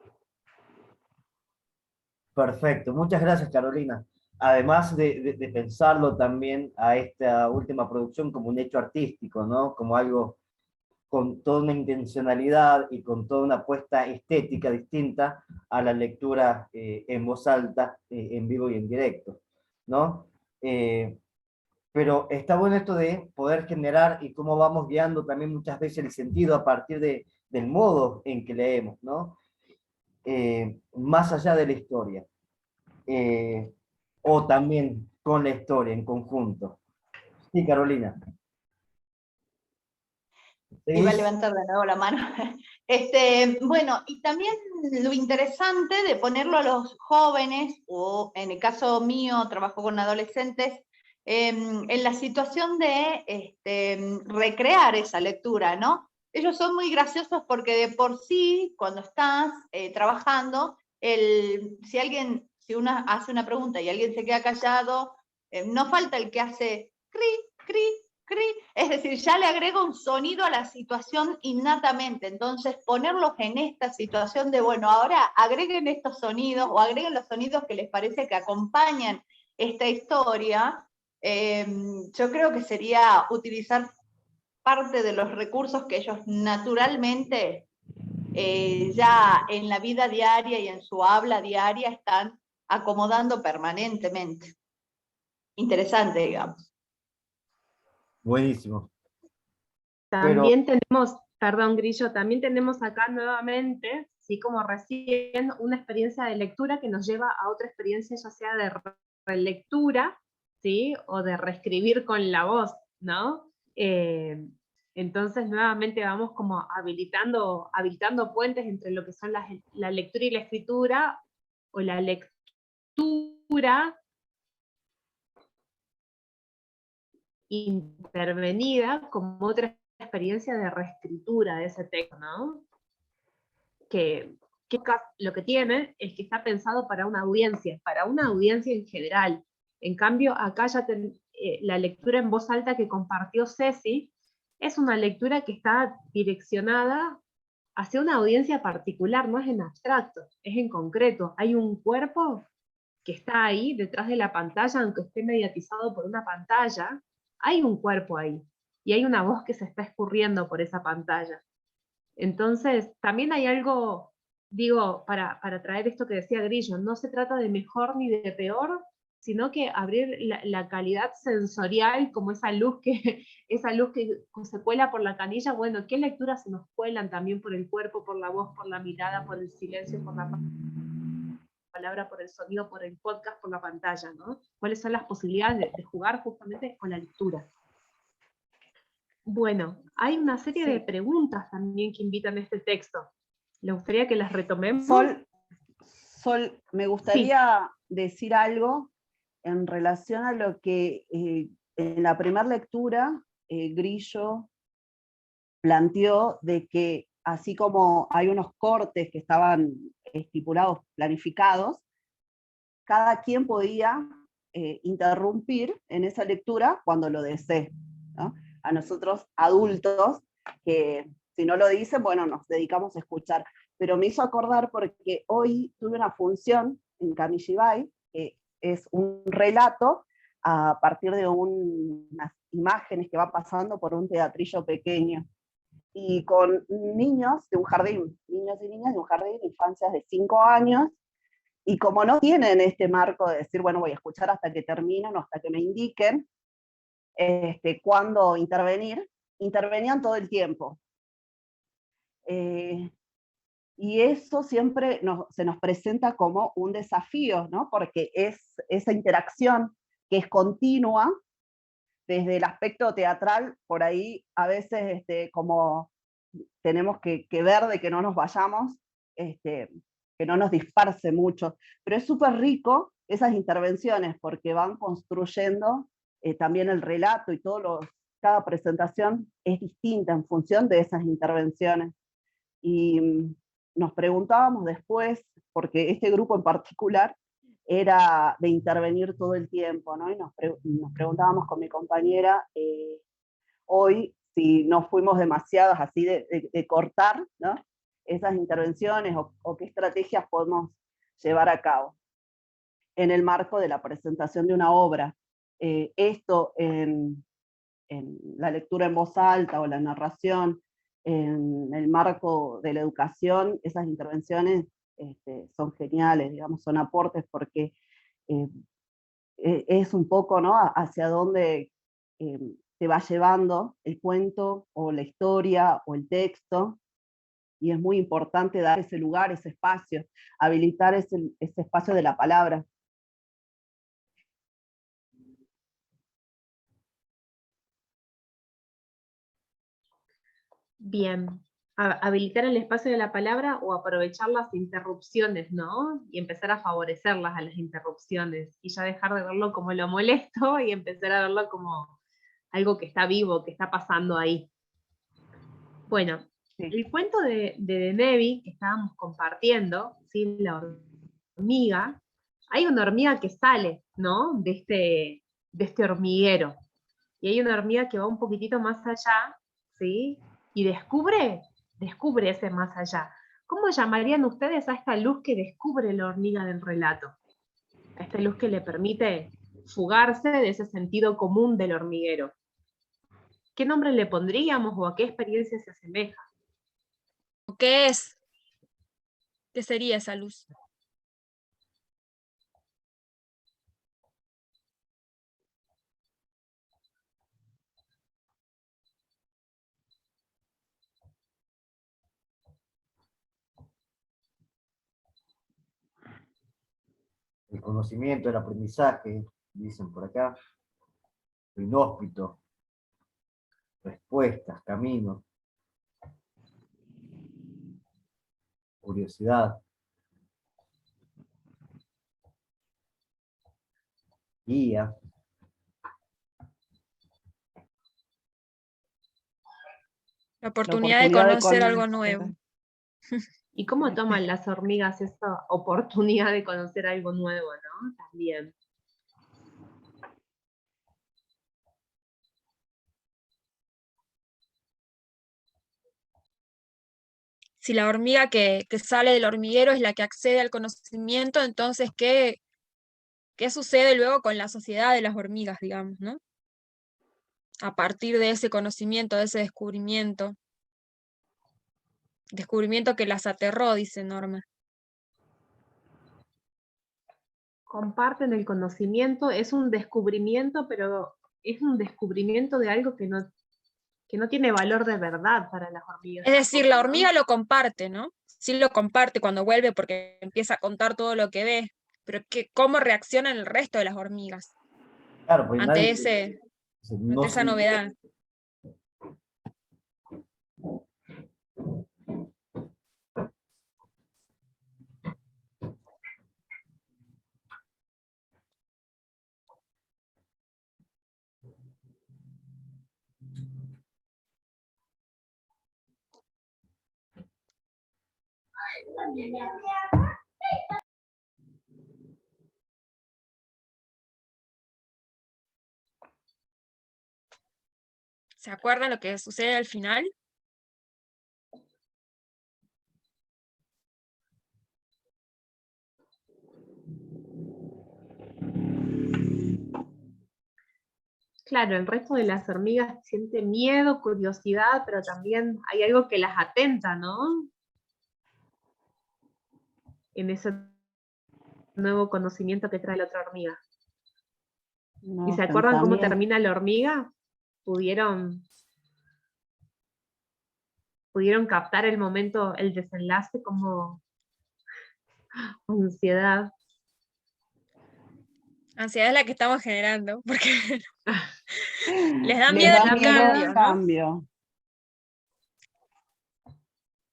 Perfecto, muchas gracias, Carolina. Además de pensarlo también a esta última producción como un hecho artístico, ¿no? Como algo con toda una intencionalidad y con toda una apuesta estética distinta a la lectura en voz alta, en vivo y en directo, ¿no? Pero está bueno esto de poder generar y cómo vamos guiando también muchas veces el sentido a partir del modo en que leemos, ¿no? Más allá de la historia. O también con la historia en conjunto. Sí, Carolina. Iba a levantar de nuevo la mano. Bueno, y también lo interesante de ponerlo a los jóvenes, o en el caso mío, trabajo con adolescentes, en la situación de recrear esa lectura, ¿no? Ellos son muy graciosos porque de por sí, cuando estás trabajando, si uno hace una pregunta y alguien se queda callado, no falta el que hace cri, cri, cri, es decir, ya le agrega un sonido a la situación innatamente. Entonces, ponerlos en esta situación de, bueno, ahora agreguen estos sonidos o agreguen los sonidos que les parece que acompañan esta historia, yo creo que sería utilizar parte de los recursos que ellos naturalmente ya en la vida diaria y en su habla diaria están acomodando permanentemente. Interesante, digamos. Buenísimo. También tenemos, perdón Grillo, también tenemos acá nuevamente, ¿sí? Como recién, una experiencia de lectura que nos lleva a otra experiencia, ya sea de relectura, ¿sí? O de reescribir con la voz, ¿no? Entonces nuevamente vamos como habilitando puentes entre lo que son la lectura y la escritura, o la lectura intervenida como otra experiencia de reescritura de ese texto, ¿no? Que lo que tiene es que está pensado para una audiencia en general. En cambio, acá ya la lectura en voz alta que compartió Ceci es una lectura que está direccionada hacia una audiencia particular, no es en abstracto, es en concreto. Hay un cuerpo que está ahí detrás de la pantalla, aunque esté mediatizado por una pantalla, hay un cuerpo ahí, y hay una voz que se está escurriendo por esa pantalla. Entonces, también hay algo, digo, para traer esto que decía Grillo, no se trata de mejor ni de peor, sino que abrir la calidad sensorial, como esa luz que se cuela por la canilla. Bueno, ¿qué lecturas se nos cuelan también por el cuerpo, por la voz, por la mirada, por el silencio, por la palabra, por el sonido, por el podcast, por la pantalla, ¿no? ¿Cuáles son las posibilidades de jugar justamente con la lectura? Bueno, hay una serie de preguntas también que invitan este texto. ¿Le gustaría que las retomemos? Sol, me gustaría decir algo en relación a lo que en la primera lectura Grillo planteó, de que así como hay unos cortes que estaban estipulados, planificados, cada quien podía interrumpir en esa lectura cuando lo desee, ¿no? A nosotros adultos, que si no lo dicen, bueno, nos dedicamos a escuchar. Pero me hizo acordar porque hoy tuve una función en Kamishibai, que es un relato a partir de unas imágenes que van pasando por un teatrillo pequeño, y con niños de un jardín, niños y niñas de un jardín, infancias de 5 años, y como no tienen este marco de decir, bueno, voy a escuchar hasta que terminen o hasta que me indiquen cuándo intervenir, intervenían todo el tiempo. Y eso siempre se nos presenta como un desafío, ¿no? Porque es esa interacción que es continua, desde el aspecto teatral, por ahí a veces como tenemos que ver de que no nos vayamos, que no nos disperse mucho. Pero es súper rico esas intervenciones, porque van construyendo también el relato, y cada presentación es distinta en función de esas intervenciones. Y nos preguntábamos después, porque este grupo en particular era de intervenir todo el tiempo, ¿no? Y nos preguntábamos con mi compañera hoy si no fuimos demasiados así de cortar, ¿no? Esas intervenciones o qué estrategias podemos llevar a cabo en el marco de la presentación de una obra. Esto en la lectura en voz alta o la narración, en el marco de la educación, esas intervenciones son geniales, digamos, son aportes porque es un poco, ¿no?, hacia dónde te va llevando el cuento o la historia o el texto, y es muy importante dar ese lugar, ese espacio, habilitar ese espacio de la palabra. Bien, habilitar el espacio de la palabra o aprovechar las interrupciones, ¿no? Y empezar a favorecerlas a las interrupciones, y ya dejar de verlo como lo molesto y empezar a verlo como algo que está vivo, que está pasando ahí. Bueno, el cuento de Nevi que estábamos compartiendo, ¿sí? La hormiga, hay una hormiga que sale, ¿no?, de este hormiguero, y hay una hormiga que va un poquitito más allá, ¿sí?, y descubre ese más allá. ¿Cómo llamarían ustedes a esta luz que descubre la hormiga del relato? A esta luz que le permite fugarse de ese sentido común del hormiguero. ¿Qué nombre le pondríamos o a qué experiencia se asemeja? ¿Qué es? ¿Qué sería esa luz? El conocimiento, el aprendizaje, dicen por acá, lo inhóspito, respuestas, camino, curiosidad, guía. La oportunidad de conocer algo nuevo. ¿Y cómo toman las hormigas esa oportunidad de conocer algo nuevo, ¿no? También. Si la hormiga que sale del hormiguero es la que accede al conocimiento, entonces, ¿qué sucede luego con la sociedad de las hormigas, digamos, ¿no? A partir de ese conocimiento, de ese descubrimiento que las aterró, dice Norma. Comparten el conocimiento, es un descubrimiento, pero es un descubrimiento de algo que no tiene valor de verdad para las hormigas. Es decir, la hormiga lo comparte, ¿no? Sí lo comparte cuando vuelve porque empieza a contar todo lo que ve, pero ¿cómo reaccionan el resto de las hormigas? Claro, pues ante no esa novedad. ¿Se acuerdan lo que sucede al final? Claro, el resto de las hormigas siente miedo, curiosidad, pero también hay algo que las atenta, ¿no? En ese nuevo conocimiento que trae la otra hormiga. ¿Y se acuerdan cómo termina la hormiga? ¿Pudieron captar el momento, el desenlace como ansiedad? Ansiedad es la que estamos generando, porque les da miedo el cambio, ¿no?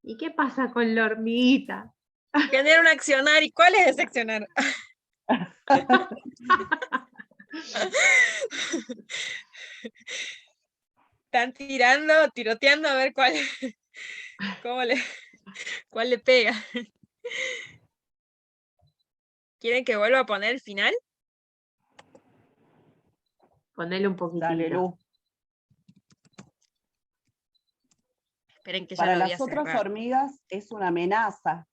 ¿Y qué pasa con la hormiguita? Genera un accionar, ¿y cuál es ese accionar? Están tiroteando a ver cuál le pega. ¿Quieren que vuelva a poner el final? Ponele un poquitito. Dale, Lu. Esperen que ya Para lo voy a las otras cerrar. hormigas es una amenaza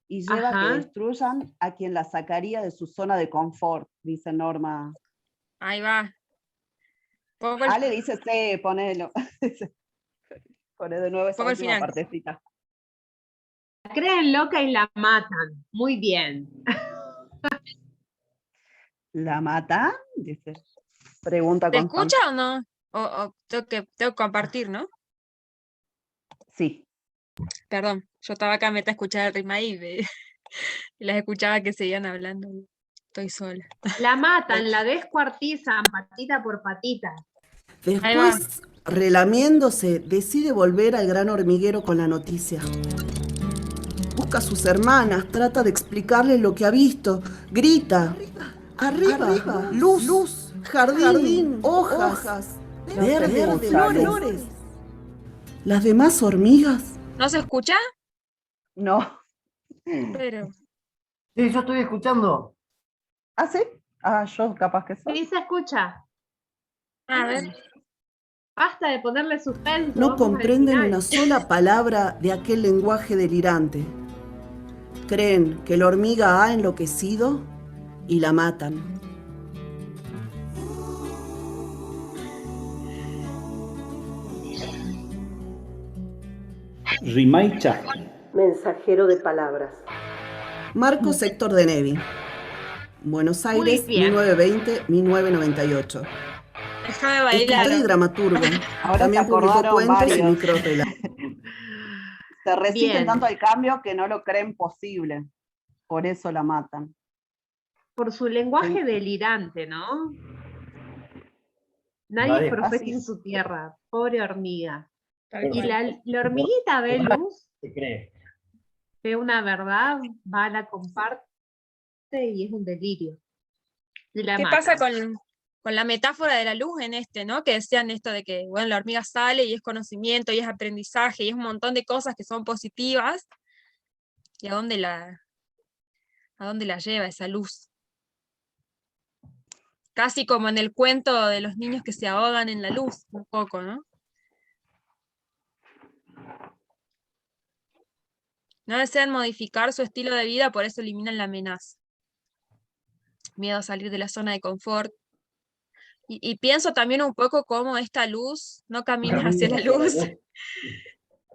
y lleva a que Ajá. destruyan a quien la sacaría de su zona de confort, dice Norma. Ahí va. Pongo el, Ale dice sí, ponelo. Poné de nuevo esa pongo el última final. partecita. La creen loca y la matan. Muy bien. ¿La mata? Dice. Pregunta ¿Se Constanza. escucha o no? O tengo que compartir, ¿no? Sí. Perdón, yo estaba acá meta a escuchar el ritmo y y las escuchaba que seguían hablando. Estoy sola. La matan, la descuartizan patita por patita. Ahí va. Después, relamiéndose, decide volver al gran hormiguero con la noticia. Busca a sus hermanas, trata de explicarles lo que ha visto. Grita. Arriba, luz, jardín, hojas, verde, flores. ¿Las demás hormigas? ¿No se escucha? No. Pero. Sí, yo estoy escuchando. ¿Ah, sí? Ah, yo capaz que soy. Sí, se escucha. A ver. Basta de ponerle suspenso. No vamos al comprenden final. una sola palabra de aquel lenguaje delirante. Creen que la hormiga ha enloquecido y la matan. Rimay Chasqui. Mensajero de palabras. Marcos Héctor de Nevi. Buenos Aires, bien. 1920-1998. Déjame bailar. Escritor y dramaturgo. Ahora También se publicó acordaron cuentos y varios. microrelatos. Se resisten Bien. tanto al cambio que no lo creen posible. Por eso la matan. Por su lenguaje delirante, ¿no? Nadie es profeta en su tierra. Pobre hormiga. Y la hormiguita ve luz, Se cree. ve una verdad, va, la comparte y es un delirio. Y la ¿Qué matan. pasa con la metáfora de la luz en este, ¿no? Que decían esto de que, bueno, la hormiga sale y es conocimiento y es aprendizaje y es un montón de cosas que son positivas. ¿Y a dónde la lleva esa luz? Casi como en el cuento de los niños que se ahogan en la luz, un poco, ¿no? No desean modificar su estilo de vida, por eso eliminan la amenaza. Miedo a salir de la zona de confort. Y pienso también un poco cómo esta luz no camina hacia la luz.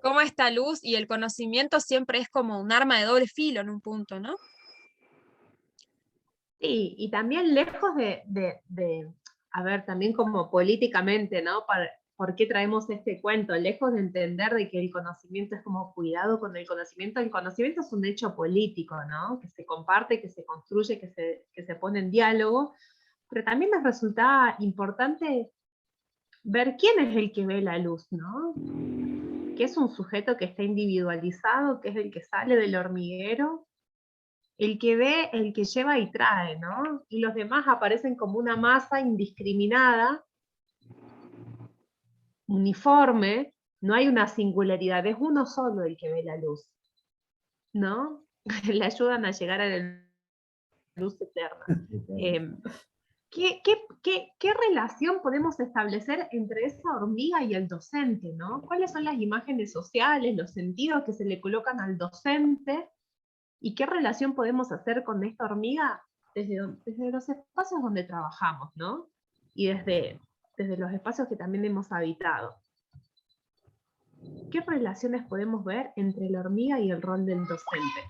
Cómo esta luz y el conocimiento siempre es como un arma de doble filo en un punto, ¿no? Sí, y también lejos a ver, también como políticamente, ¿no? ¿Por qué traemos este cuento? Lejos de entender de que el conocimiento es como cuidado con el conocimiento es un hecho político, ¿no? Que se comparte, que se construye, que se pone en diálogo, pero también nos resulta importante ver quién es el que ve la luz, ¿no? Que es un sujeto que está individualizado, que es el que sale del hormiguero, el que ve, el que lleva y trae, ¿no? Y los demás aparecen como una masa indiscriminada, uniforme, no hay una singularidad, es uno solo el que ve la luz, ¿no? Le ayudan a llegar a la luz eterna. ¿Qué relación podemos establecer entre esa hormiga y el docente, ¿no? ¿Cuáles son las imágenes sociales, los sentidos que se le colocan al docente? ¿Y qué relación podemos hacer con esta hormiga desde los espacios donde trabajamos, ¿no? Y desde los espacios que también hemos habitado. ¿Qué relaciones podemos ver entre la hormiga y el rol del docente?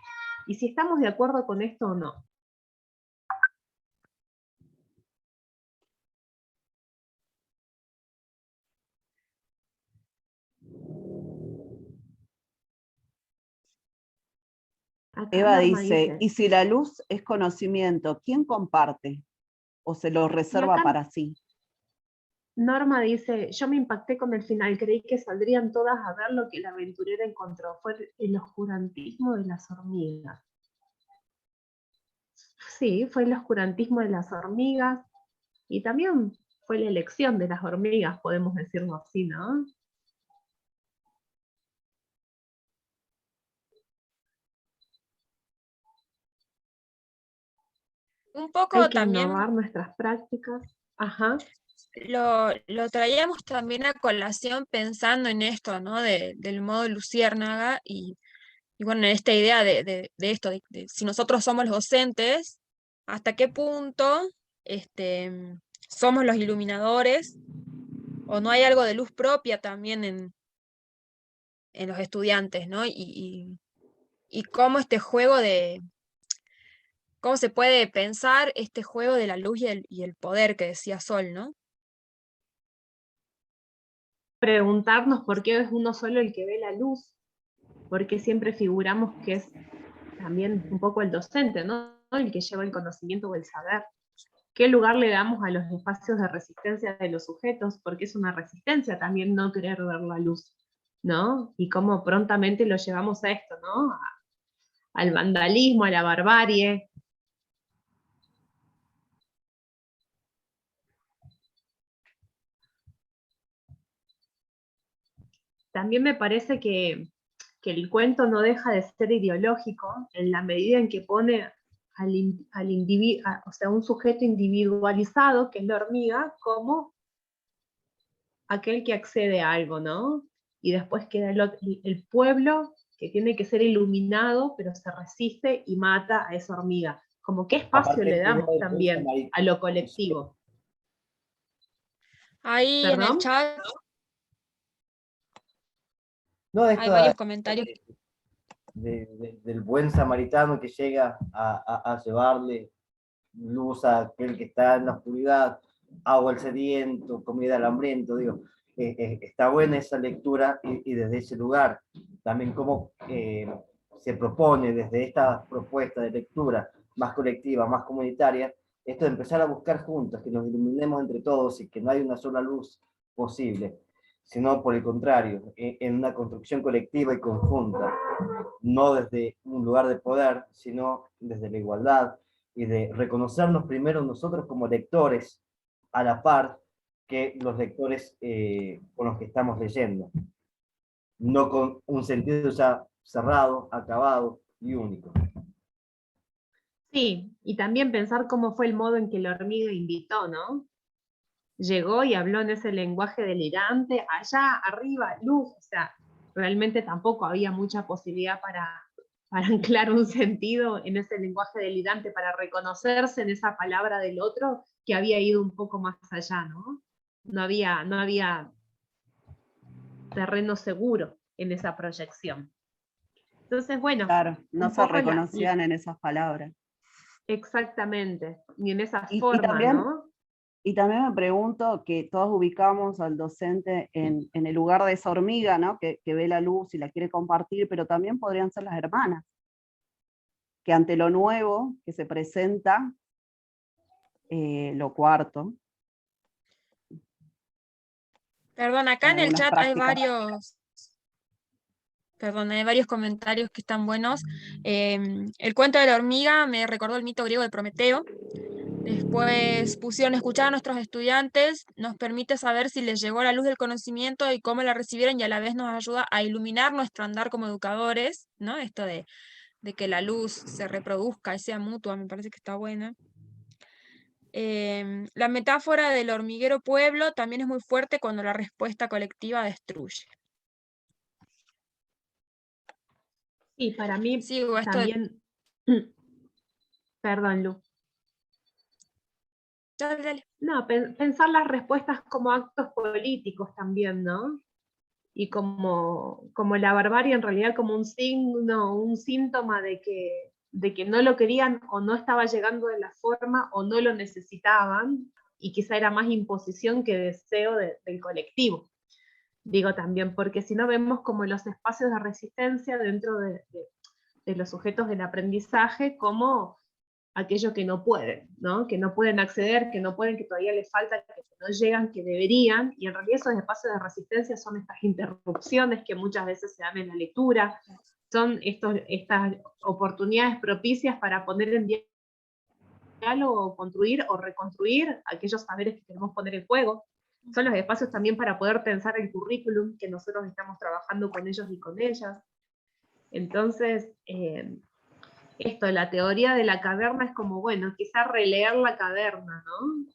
Y si estamos de acuerdo con esto o no. Acá Eva Norma dice, y si la luz es conocimiento, ¿quién comparte? ¿O se lo reserva acá para sí? Norma dice, yo me impacté con el final, creí que saldrían todas a ver lo que la aventurera encontró. Fue el oscurantismo de las hormigas. Sí, fue el oscurantismo de las hormigas y también fue la elección de las hormigas, podemos decirlo así, ¿no? Un poco Hay que también innovar nuestras prácticas. Ajá. lo traíamos también a colación pensando en esto, ¿no? Del modo luciérnaga y bueno, en esta idea de esto, de si nosotros somos los docentes, hasta qué punto somos los iluminadores, o no hay algo de luz propia también en los estudiantes, ¿no? Y cómo este juego cómo se puede pensar este juego de la luz y el poder que decía Sol, ¿no? Preguntarnos por qué es uno solo el que ve la luz, porque siempre figuramos que es también un poco el docente, ¿no? El que lleva el conocimiento o el saber. ¿Qué lugar le damos a los espacios de resistencia de los sujetos? Porque es una resistencia también no querer ver la luz, ¿no? Y cómo prontamente lo llevamos a esto, ¿no? Al vandalismo, a la barbarie. También me parece que el cuento no deja de ser ideológico en la medida en que pone al individuo, o sea, un sujeto individualizado, que es la hormiga, como aquel que accede a algo, ¿no? Y después queda el pueblo que tiene que ser iluminado, pero se resiste y mata a esa hormiga. Como qué espacio Aparte, le la idea damos del también a lo colectivo. Ahí en el ¿Perdón? chat No, hay esto varios comentarios. del buen samaritano que llega a llevarle luz a aquel que está en la oscuridad, agua al sediento, comida al hambriento, digo, está buena esa lectura y desde ese lugar también cómo se propone desde esta propuesta de lectura más colectiva, más comunitaria, esto de empezar a buscar juntos, que nos iluminemos entre todos y que no hay una sola luz posible, sino por el contrario, en una construcción colectiva y conjunta, no desde un lugar de poder, sino desde la igualdad y de reconocernos primero nosotros como lectores a la par que los lectores con los que estamos leyendo, no con un sentido ya cerrado, acabado y único. Sí, y también pensar cómo fue el modo en que la hormiga invitó, ¿no? Llegó y habló en ese lenguaje delirante, allá, arriba, luz, o sea, realmente tampoco había mucha posibilidad para anclar un sentido en ese lenguaje delirante, para reconocerse en esa palabra del otro que había ido un poco más allá, ¿no? No había terreno seguro en esa proyección. Entonces, bueno. Claro, no un se poco reconocían en esas palabras. Exactamente, ni en esa Y forma, también, ¿no? y también me pregunto que todos ubicamos al docente en el lugar de esa hormiga, ¿no? Que ve la luz y la quiere compartir, pero también podrían ser las hermanas, que ante lo nuevo que se presenta, lo cuarto. Perdón, acá en el algunas chat hay prácticas. varios comentarios que están buenos. El cuento de la hormiga me recordó el mito griego de Prometeo. Después pusieron escuchar a nuestros estudiantes, nos permite saber si les llegó la luz del conocimiento y cómo la recibieron, y a la vez nos ayuda a iluminar nuestro andar como educadores, ¿no? Esto de que la luz se reproduzca y sea mutua, me parece que está buena. La metáfora del hormiguero pueblo también es muy fuerte cuando la respuesta colectiva destruye. Y para mí Sigo esto también, perdón, Lu. Dale. No, pensar las respuestas como actos políticos también, ¿no? Y como la barbarie en realidad como un signo, un síntoma de que no lo querían o no estaba llegando de la forma o no lo necesitaban, y quizá era más imposición que deseo del colectivo. Digo también, porque si no vemos como los espacios de resistencia dentro de los sujetos del aprendizaje como aquello que no pueden, ¿no? Que no pueden acceder, que no pueden, que todavía les falta, que no llegan, que deberían, y en realidad esos espacios de resistencia son estas interrupciones que muchas veces se dan en la lectura, son estas oportunidades propicias para poner en diálogo, construir o reconstruir aquellos saberes que queremos poner en juego. Son los espacios también para poder pensar el currículum que nosotros estamos trabajando con ellos y con ellas. Entonces, esto, la teoría de la caverna es como, bueno, quizá releer la caverna, ¿no?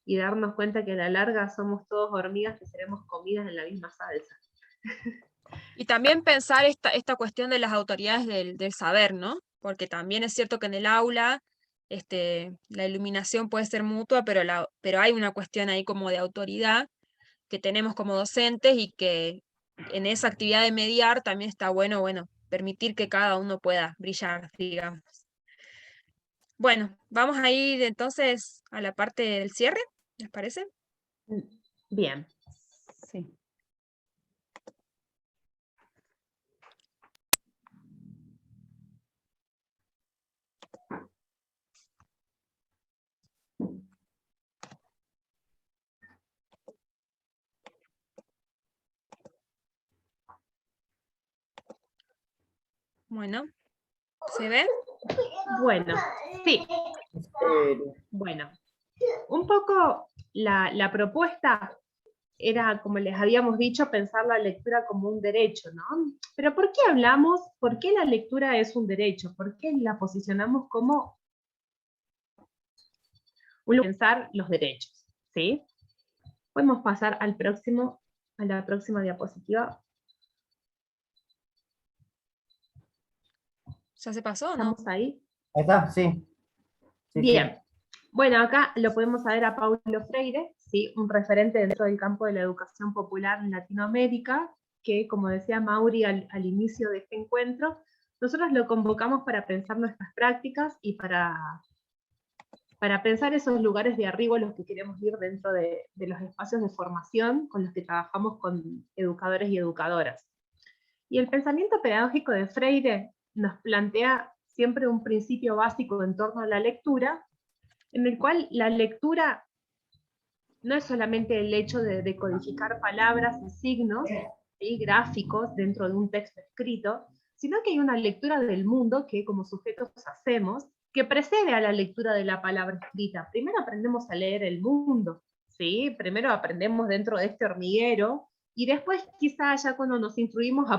Y darnos cuenta que a la larga somos todos hormigas que seremos comidas en la misma salsa. Y también pensar esta cuestión de las autoridades del saber, ¿no? Porque también es cierto que en el aula la iluminación puede ser mutua, pero hay una cuestión ahí como de autoridad que tenemos como docentes y que en esa actividad de mediar también está bueno, permitir que cada uno pueda brillar, digamos. Bueno, vamos a ir entonces a la parte del cierre, ¿les parece? Bien. Sí. Bueno, ¿se ve? Bueno, sí. Bueno, un poco la propuesta era, como les habíamos dicho, pensar la lectura como un derecho, ¿no? Pero ¿por qué la lectura es un derecho? ¿Por qué la posicionamos como pensar los derechos? ¿Sí? Podemos pasar a la próxima diapositiva. ¿Ya se pasó o no? ¿Estamos ahí? Ahí está, sí. Bien. Bueno, acá lo podemos saber a Paulo Freire, ¿sí? Un referente dentro del campo de la educación popular en Latinoamérica, que, como decía Mauri al inicio de este encuentro, nosotros lo convocamos para pensar nuestras prácticas y para pensar esos lugares de arribo a los que queremos ir dentro de los espacios de formación con los que trabajamos con educadores y educadoras. Y el pensamiento pedagógico de Freire nos plantea siempre un principio básico en torno a la lectura, en el cual la lectura no es solamente el hecho de decodificar palabras y signos, ¿sí? Gráficos dentro de un texto escrito, sino que hay una lectura del mundo que como sujetos hacemos, que precede a la lectura de la palabra escrita. Primero aprendemos a leer el mundo, ¿sí? Primero aprendemos dentro de este hormiguero, y después quizá ya cuando nos instruimos,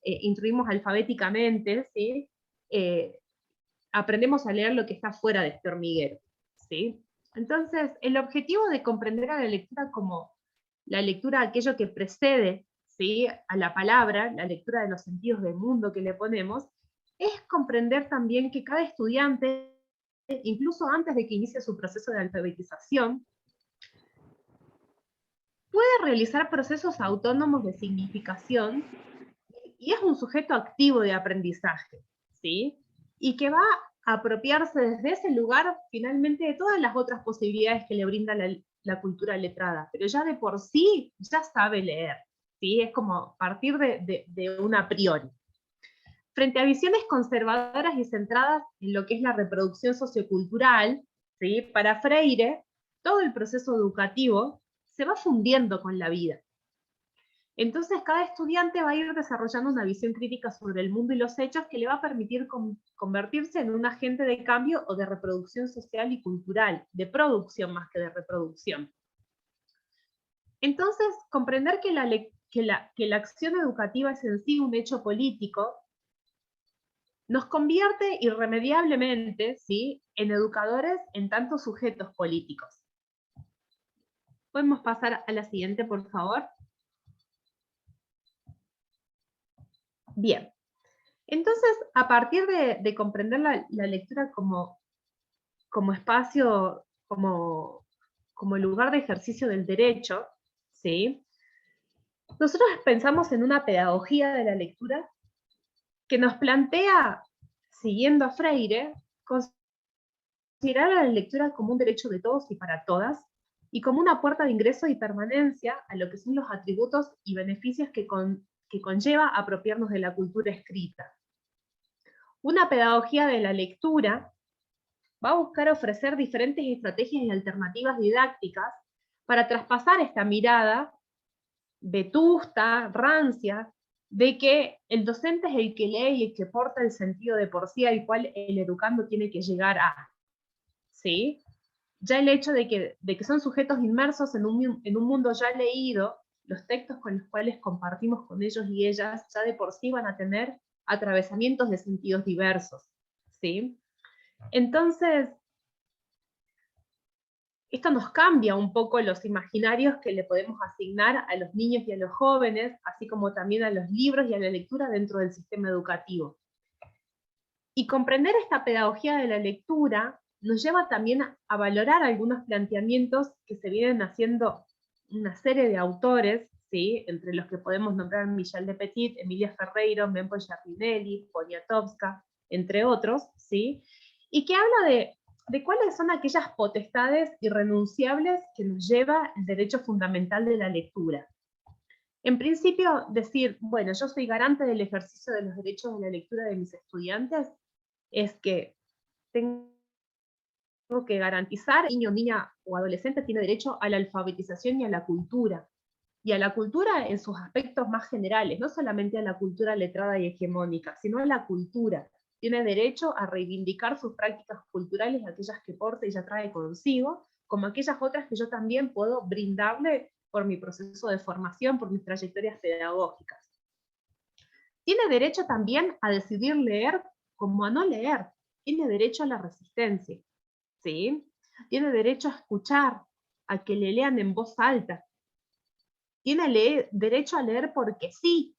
instruimos alfabéticamente, ¿sí? Aprendemos a leer lo que está fuera de este hormiguero, ¿sí? Entonces, el objetivo de comprender a la lectura como la lectura, aquello que precede, ¿sí? A la palabra, la lectura de los sentidos del mundo que le ponemos, es comprender también que cada estudiante, incluso antes de que inicie su proceso de alfabetización, puede realizar procesos autónomos de significación y es un sujeto activo de aprendizaje, ¿sí? Y que va a apropiarse desde ese lugar finalmente de todas las otras posibilidades que le brinda la cultura letrada, pero ya de por sí ya sabe leer, ¿sí? Es como partir de un a priori. Frente a visiones conservadoras y centradas en lo que es la reproducción sociocultural, ¿sí? Para Freire, todo el proceso educativo se va fundiendo con la vida. Entonces cada estudiante va a ir desarrollando una visión crítica sobre el mundo y los hechos que le va a permitir convertirse en un agente de cambio o de reproducción social y cultural, de producción más que de reproducción. Entonces, comprender que la acción educativa es en sí un hecho político, nos convierte irremediablemente, ¿sí? En educadores en tantos sujetos políticos. ¿Podemos pasar a la siguiente, por favor? Bien, entonces a partir de comprender la lectura como espacio, como lugar de ejercicio del derecho, ¿sí? Nosotros pensamos en una pedagogía de la lectura que nos plantea, siguiendo a Freire, considerar a la lectura como un derecho de todos y para todas, y como una puerta de ingreso y permanencia a lo que son los atributos y beneficios que conlleva apropiarnos de la cultura escrita. Una pedagogía de la lectura va a buscar ofrecer diferentes estrategias y alternativas didácticas para traspasar esta mirada vetusta, rancia, de que el docente es el que lee y el que porta el sentido de por sí al cual el educando tiene que llegar a. ¿Sí? Ya el hecho de que son sujetos inmersos en un mundo ya leído, los textos con los cuales compartimos con ellos y ellas ya de por sí van a tener atravesamientos de sentidos diversos, ¿sí? Entonces, esto nos cambia un poco los imaginarios que le podemos asignar a los niños y a los jóvenes, así como también a los libros y a la lectura dentro del sistema educativo. Y comprender esta pedagogía de la lectura nos lleva también a valorar algunos planteamientos que se vienen haciendo una serie de autores, ¿sí? Entre los que podemos nombrar Michel de Petit, Emilia Ferreiro, Mempo Giardinelli, Poniatowska, entre otros, ¿sí? Y que habla de cuáles son aquellas potestades irrenunciables que nos lleva el derecho fundamental de la lectura. En principio, decir, bueno, yo soy garante del ejercicio de los derechos de la lectura de mis estudiantes, es que tengo que garantizar que el niño, niña o adolescente tiene derecho a la alfabetización y a la cultura en sus aspectos más generales, no solamente a la cultura letrada y hegemónica, sino a la cultura. Tiene derecho a reivindicar sus prácticas culturales, aquellas que porta y ya trae consigo, como aquellas otras que yo también puedo brindarle por mi proceso de formación, por mis trayectorias pedagógicas. Tiene derecho también a decidir leer como a no leer. Tiene derecho a la resistencia, ¿sí? Tiene derecho a escuchar, a que le lean en voz alta. Tiene derecho a leer porque sí,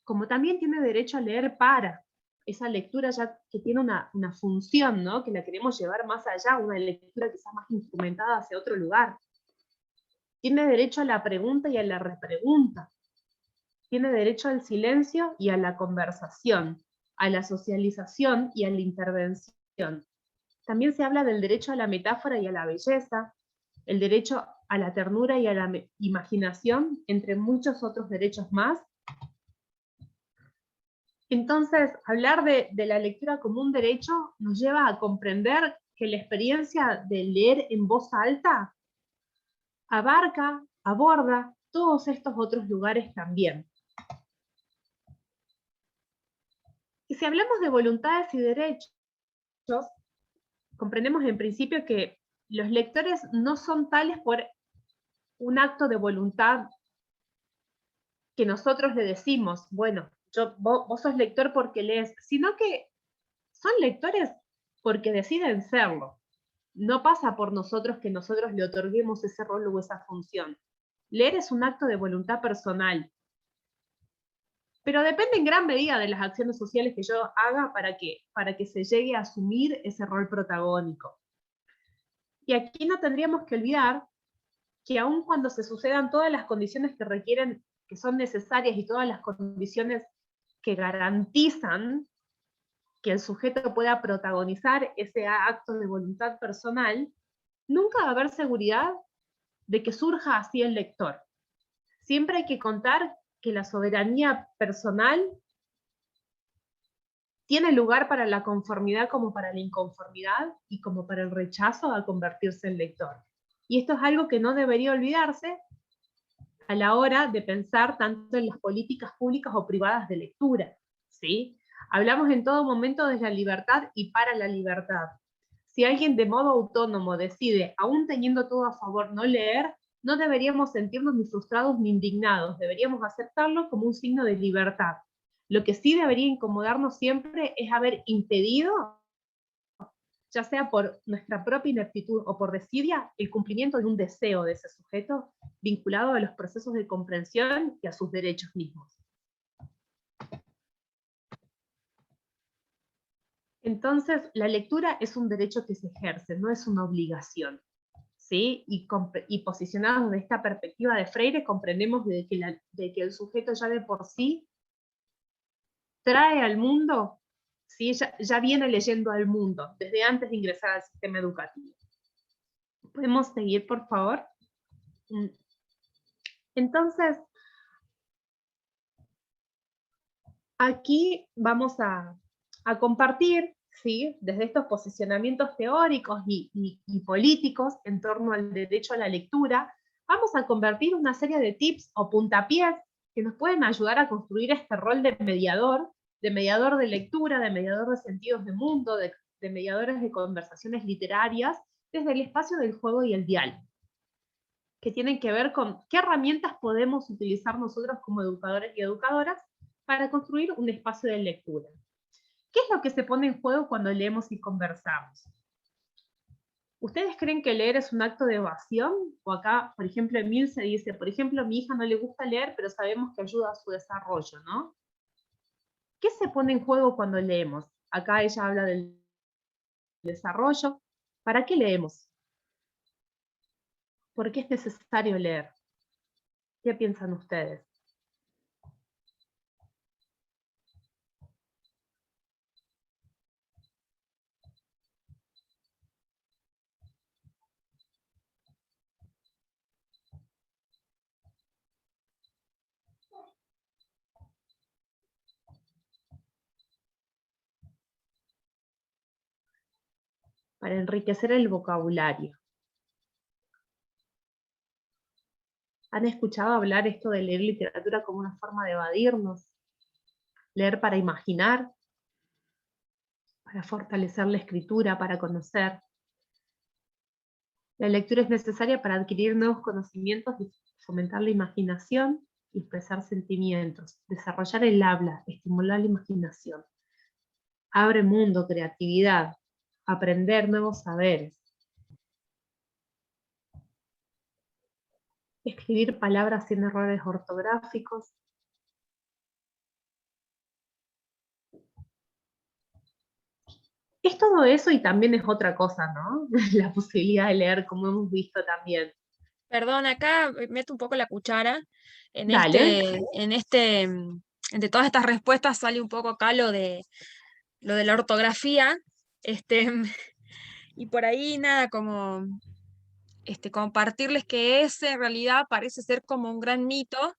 como también tiene derecho a leer para. Esa lectura ya que tiene una función, ¿no? Que la queremos llevar más allá, una lectura quizás más instrumentada hacia otro lugar. Tiene derecho a la pregunta y a la repregunta. Tiene derecho al silencio y a la conversación, a la socialización y a la intervención. También se habla del derecho a la metáfora y a la belleza, el derecho a la ternura y a la imaginación, entre muchos otros derechos más. Entonces, hablar de la lectura como un derecho nos lleva a comprender que la experiencia de leer en voz alta aborda todos estos otros lugares también. Y si hablamos de voluntades y derechos, comprendemos en principio que los lectores no son tales por un acto de voluntad que nosotros le decimos, bueno, vos sos lector porque lees, sino que son lectores porque deciden serlo. No pasa por nosotros que nosotros le otorguemos ese rol o esa función. Leer es un acto de voluntad personal. Pero depende en gran medida de las acciones sociales que yo haga para que se llegue a asumir ese rol protagónico. Y aquí no tendríamos que olvidar que aun cuando se sucedan todas las condiciones que requieren, que son necesarias, y todas las condiciones que garantizan que el sujeto pueda protagonizar ese acto de voluntad personal, nunca va a haber seguridad de que surja así el lector. Siempre hay que contar que la soberanía personal tiene lugar para la conformidad como para la inconformidad y como para el rechazo a convertirse en lector. Y esto es algo que no debería olvidarse a la hora de pensar tanto en las políticas públicas o privadas de lectura, ¿sí? Hablamos en todo momento de la libertad y para la libertad. Si alguien de modo autónomo decide, aún teniendo todo a favor, no leer, no deberíamos sentirnos ni frustrados ni indignados, deberíamos aceptarlo como un signo de libertad. Lo que sí debería incomodarnos siempre es haber impedido, ya sea por nuestra propia ineptitud o por desidia, el cumplimiento de un deseo de ese sujeto vinculado a los procesos de comprensión y a sus derechos mismos. Entonces, la lectura es un derecho que se ejerce, no es una obligación, ¿sí? Y posicionados desde esta perspectiva de Freire, comprendemos de que el sujeto ya de por sí trae al mundo, ¿sí? Ya viene leyendo al mundo, desde antes de ingresar al sistema educativo. ¿Podemos seguir, por favor? Entonces, aquí vamos a compartir, ¿sí? Desde estos posicionamientos teóricos y políticos en torno al derecho a la lectura, vamos a convertir una serie de tips o puntapiés que nos pueden ayudar a construir este rol de mediador de lectura, de mediador de sentidos de mundo, de mediadores de conversaciones literarias, desde el espacio del juego y el diálogo, que tienen que ver con qué herramientas podemos utilizar nosotros como educadores y educadoras para construir un espacio de lectura. ¿Qué es lo que se pone en juego cuando leemos y conversamos? ¿Ustedes creen que leer es un acto de evasión? O acá, por ejemplo, Emil se dice, por ejemplo, a mi hija no le gusta leer, pero sabemos que ayuda a su desarrollo, ¿no? ¿Qué se pone en juego cuando leemos? Acá ella habla del desarrollo. ¿Para qué leemos? ¿Por qué es necesario leer? ¿Qué piensan ustedes? Para enriquecer el vocabulario. ¿Han escuchado hablar esto de leer literatura como una forma de evadirnos? Leer para imaginar, para fortalecer la escritura, para conocer. La lectura es necesaria para adquirir nuevos conocimientos y fomentar la imaginación y expresar sentimientos, desarrollar el habla, estimular la imaginación. Abre mundo, creatividad, aprender nuevos saberes. Escribir palabras sin errores ortográficos. Es todo eso y también es otra cosa, ¿no? La posibilidad de leer, como hemos visto también. Perdón, acá meto un poco la cuchara. Dale. Entre todas estas respuestas sale un poco acá lo de la ortografía. Y por ahí nada, como compartirles que ese en realidad parece ser como un gran mito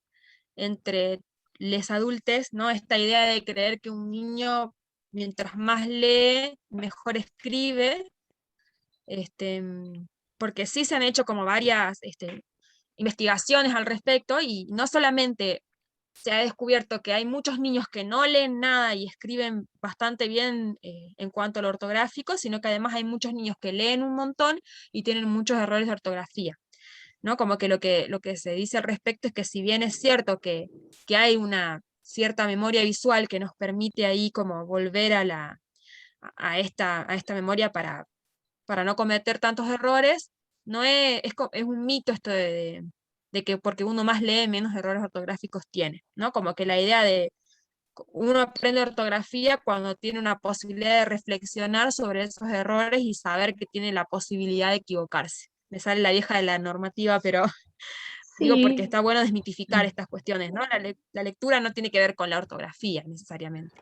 entre los adultos, ¿no? Esta idea de creer que un niño, mientras más lee, mejor escribe, porque sí se han hecho como varias investigaciones al respecto, y no solamente se ha descubierto que hay muchos niños que no leen nada y escriben bastante bien en cuanto a lo ortográfico, sino que además hay muchos niños que leen un montón y tienen muchos errores de ortografía, ¿no? Como que lo que se dice al respecto es que si bien es cierto que hay una cierta memoria visual que nos permite ahí como volver a esta memoria para no cometer tantos errores, no es un mito esto de que porque uno más lee, menos errores ortográficos tiene, ¿no? Como que la idea de uno aprende ortografía cuando tiene una posibilidad de reflexionar sobre esos errores y saber que tiene la posibilidad de equivocarse. Me sale la vieja de la normativa, pero digo porque Sí. está bueno desmitificar estas cuestiones, ¿no? La lectura no tiene que ver con la ortografía necesariamente.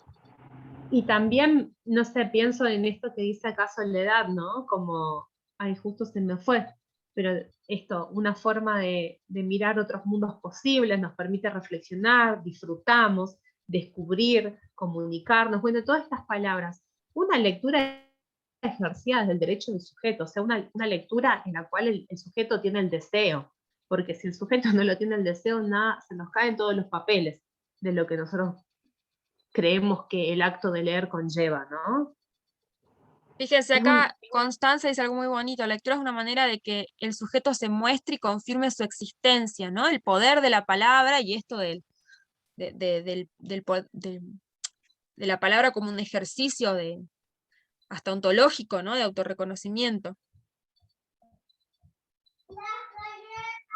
Y también, no sé, pienso en esto que dice acá Soledad, ¿no? Como, ay, justo se me fue, pero esto, una forma de mirar otros mundos posibles, nos permite reflexionar, disfrutamos, descubrir, comunicarnos, bueno, todas estas palabras. Una lectura ejercida desde el derecho del sujeto, o sea, una lectura en la cual el sujeto tiene el deseo, porque si el sujeto no lo tiene el deseo, nada, se nos caen todos los papeles de lo que nosotros creemos que el acto de leer conlleva, ¿no? Fíjense acá, Constanza dice algo muy bonito: la lectura es una manera de que el sujeto se muestre y confirme su existencia, ¿no? El poder de la palabra y esto de la palabra como un ejercicio hasta ontológico, ¿no? De autorreconocimiento.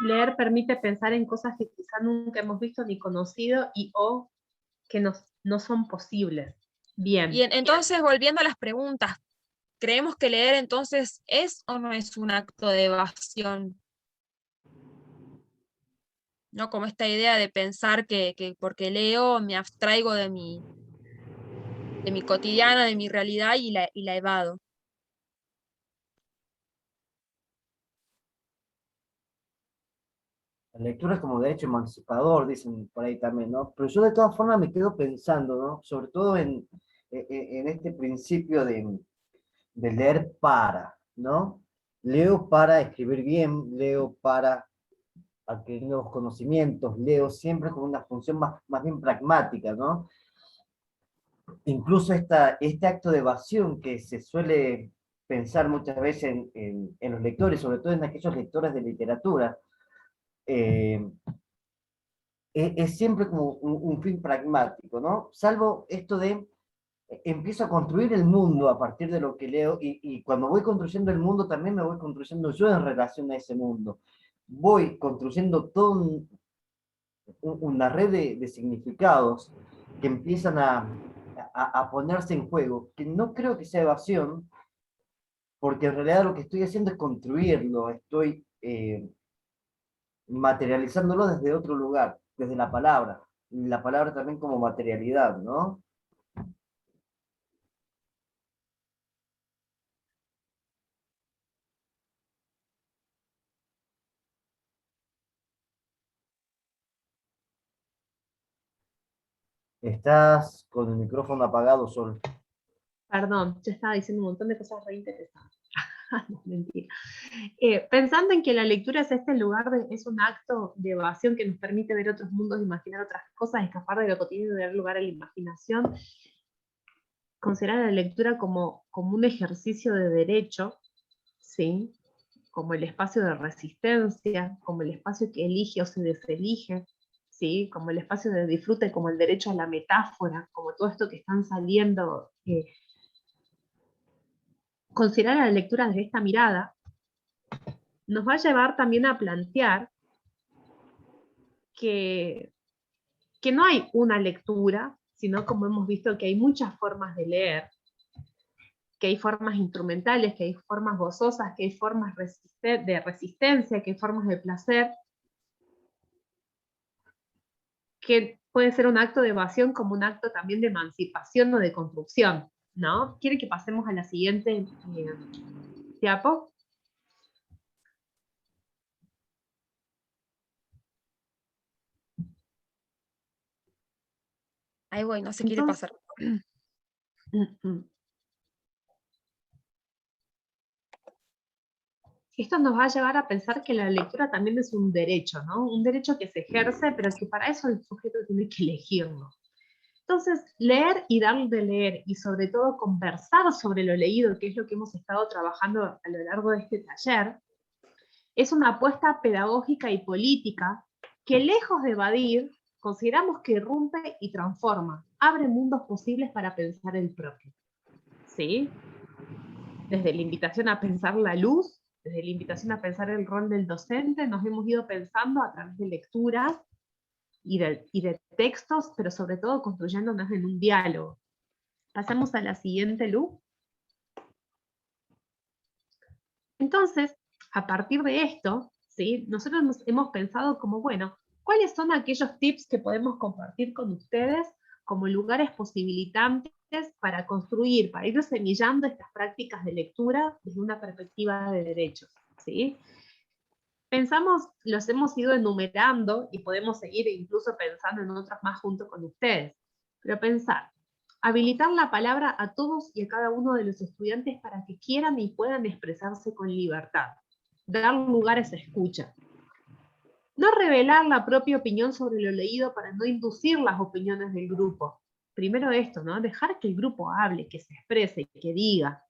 Leer permite pensar en cosas que quizá nunca hemos visto ni conocido y o que no son posibles. Bien. Y entonces, volviendo a las preguntas, ¿creemos que leer entonces es o no es un acto de evasión? ¿No? Como esta idea de pensar que porque leo me abstraigo de mi cotidiana, de mi realidad y la evado. La lectura es como derecho emancipador, dicen por ahí también, ¿no? Pero yo de todas formas me quedo pensando, ¿no? Sobre todo en este principio de leer para, ¿no? Leo para escribir bien, leo para adquirir nuevos conocimientos, leo siempre con una función más bien pragmática, ¿no? Incluso este acto de evasión que se suele pensar muchas veces en los lectores, sobre todo en aquellos lectores de literatura, es siempre como un fin pragmático, ¿no? Salvo esto de empiezo a construir el mundo a partir de lo que leo, y cuando voy construyendo el mundo también me voy construyendo yo en relación a ese mundo. Voy construyendo toda una red de significados que empiezan a ponerse en juego, que no creo que sea evasión, porque en realidad lo que estoy haciendo es construirlo, estoy materializándolo desde otro lugar, desde la palabra también como materialidad, ¿no? Estás con el micrófono apagado, Sol. Perdón, yo estaba diciendo un montón de cosas re interesantes. No, mentira. Pensando en que la lectura es este lugar, es un acto de evasión que nos permite ver otros mundos, imaginar otras cosas, escapar de lo cotidiano y dar lugar a la imaginación, considerar la lectura como un ejercicio de derecho, ¿sí? Como el espacio de resistencia, como el espacio que elige o se deselige, ¿sí? Como el espacio de disfrute, como el derecho a la metáfora, como todo esto que están saliendo. Considerar la lectura desde esta mirada nos va a llevar también a plantear que no hay una lectura, sino como hemos visto que hay muchas formas de leer, que hay formas instrumentales, que hay formas gozosas, que hay formas de resistencia, que hay formas de placer, que puede ser un acto de evasión como un acto también de emancipación o de construcción, ¿no? ¿Quiere que pasemos a la siguiente diapo? Ahí voy, no se quiere pasar. Esto nos va a llevar a pensar que la lectura también es un derecho, ¿no? Un derecho que se ejerce, pero que para eso el sujeto tiene que elegirlo. Entonces, leer y dar de leer, y sobre todo conversar sobre lo leído, que es lo que hemos estado trabajando a lo largo de este taller, es una apuesta pedagógica y política que, lejos de evadir, consideramos que irrumpe y transforma, abre mundos posibles para pensar el propio. ¿Sí? Desde la invitación a pensar la luz, desde la invitación a pensar el rol del docente, nos hemos ido pensando a través de lecturas y de textos, pero sobre todo construyéndonos en un diálogo. Pasamos a la siguiente, Lu. Entonces, a partir de esto, ¿sí? Nosotros hemos pensado como, bueno, ¿cuáles son aquellos tips que podemos compartir con ustedes como lugares posibilitantes para construir, para ir semillando estas prácticas de lectura desde una perspectiva de derechos? ¿Sí? Pensamos, los hemos ido enumerando y podemos seguir incluso pensando en otros más junto con ustedes. Pero pensar, habilitar la palabra a todos y a cada uno de los estudiantes para que quieran y puedan expresarse con libertad. Dar lugar a esa escucha. No revelar la propia opinión sobre lo leído para no inducir las opiniones del grupo. Primero esto, ¿no? Dejar que el grupo hable, que se exprese, que diga.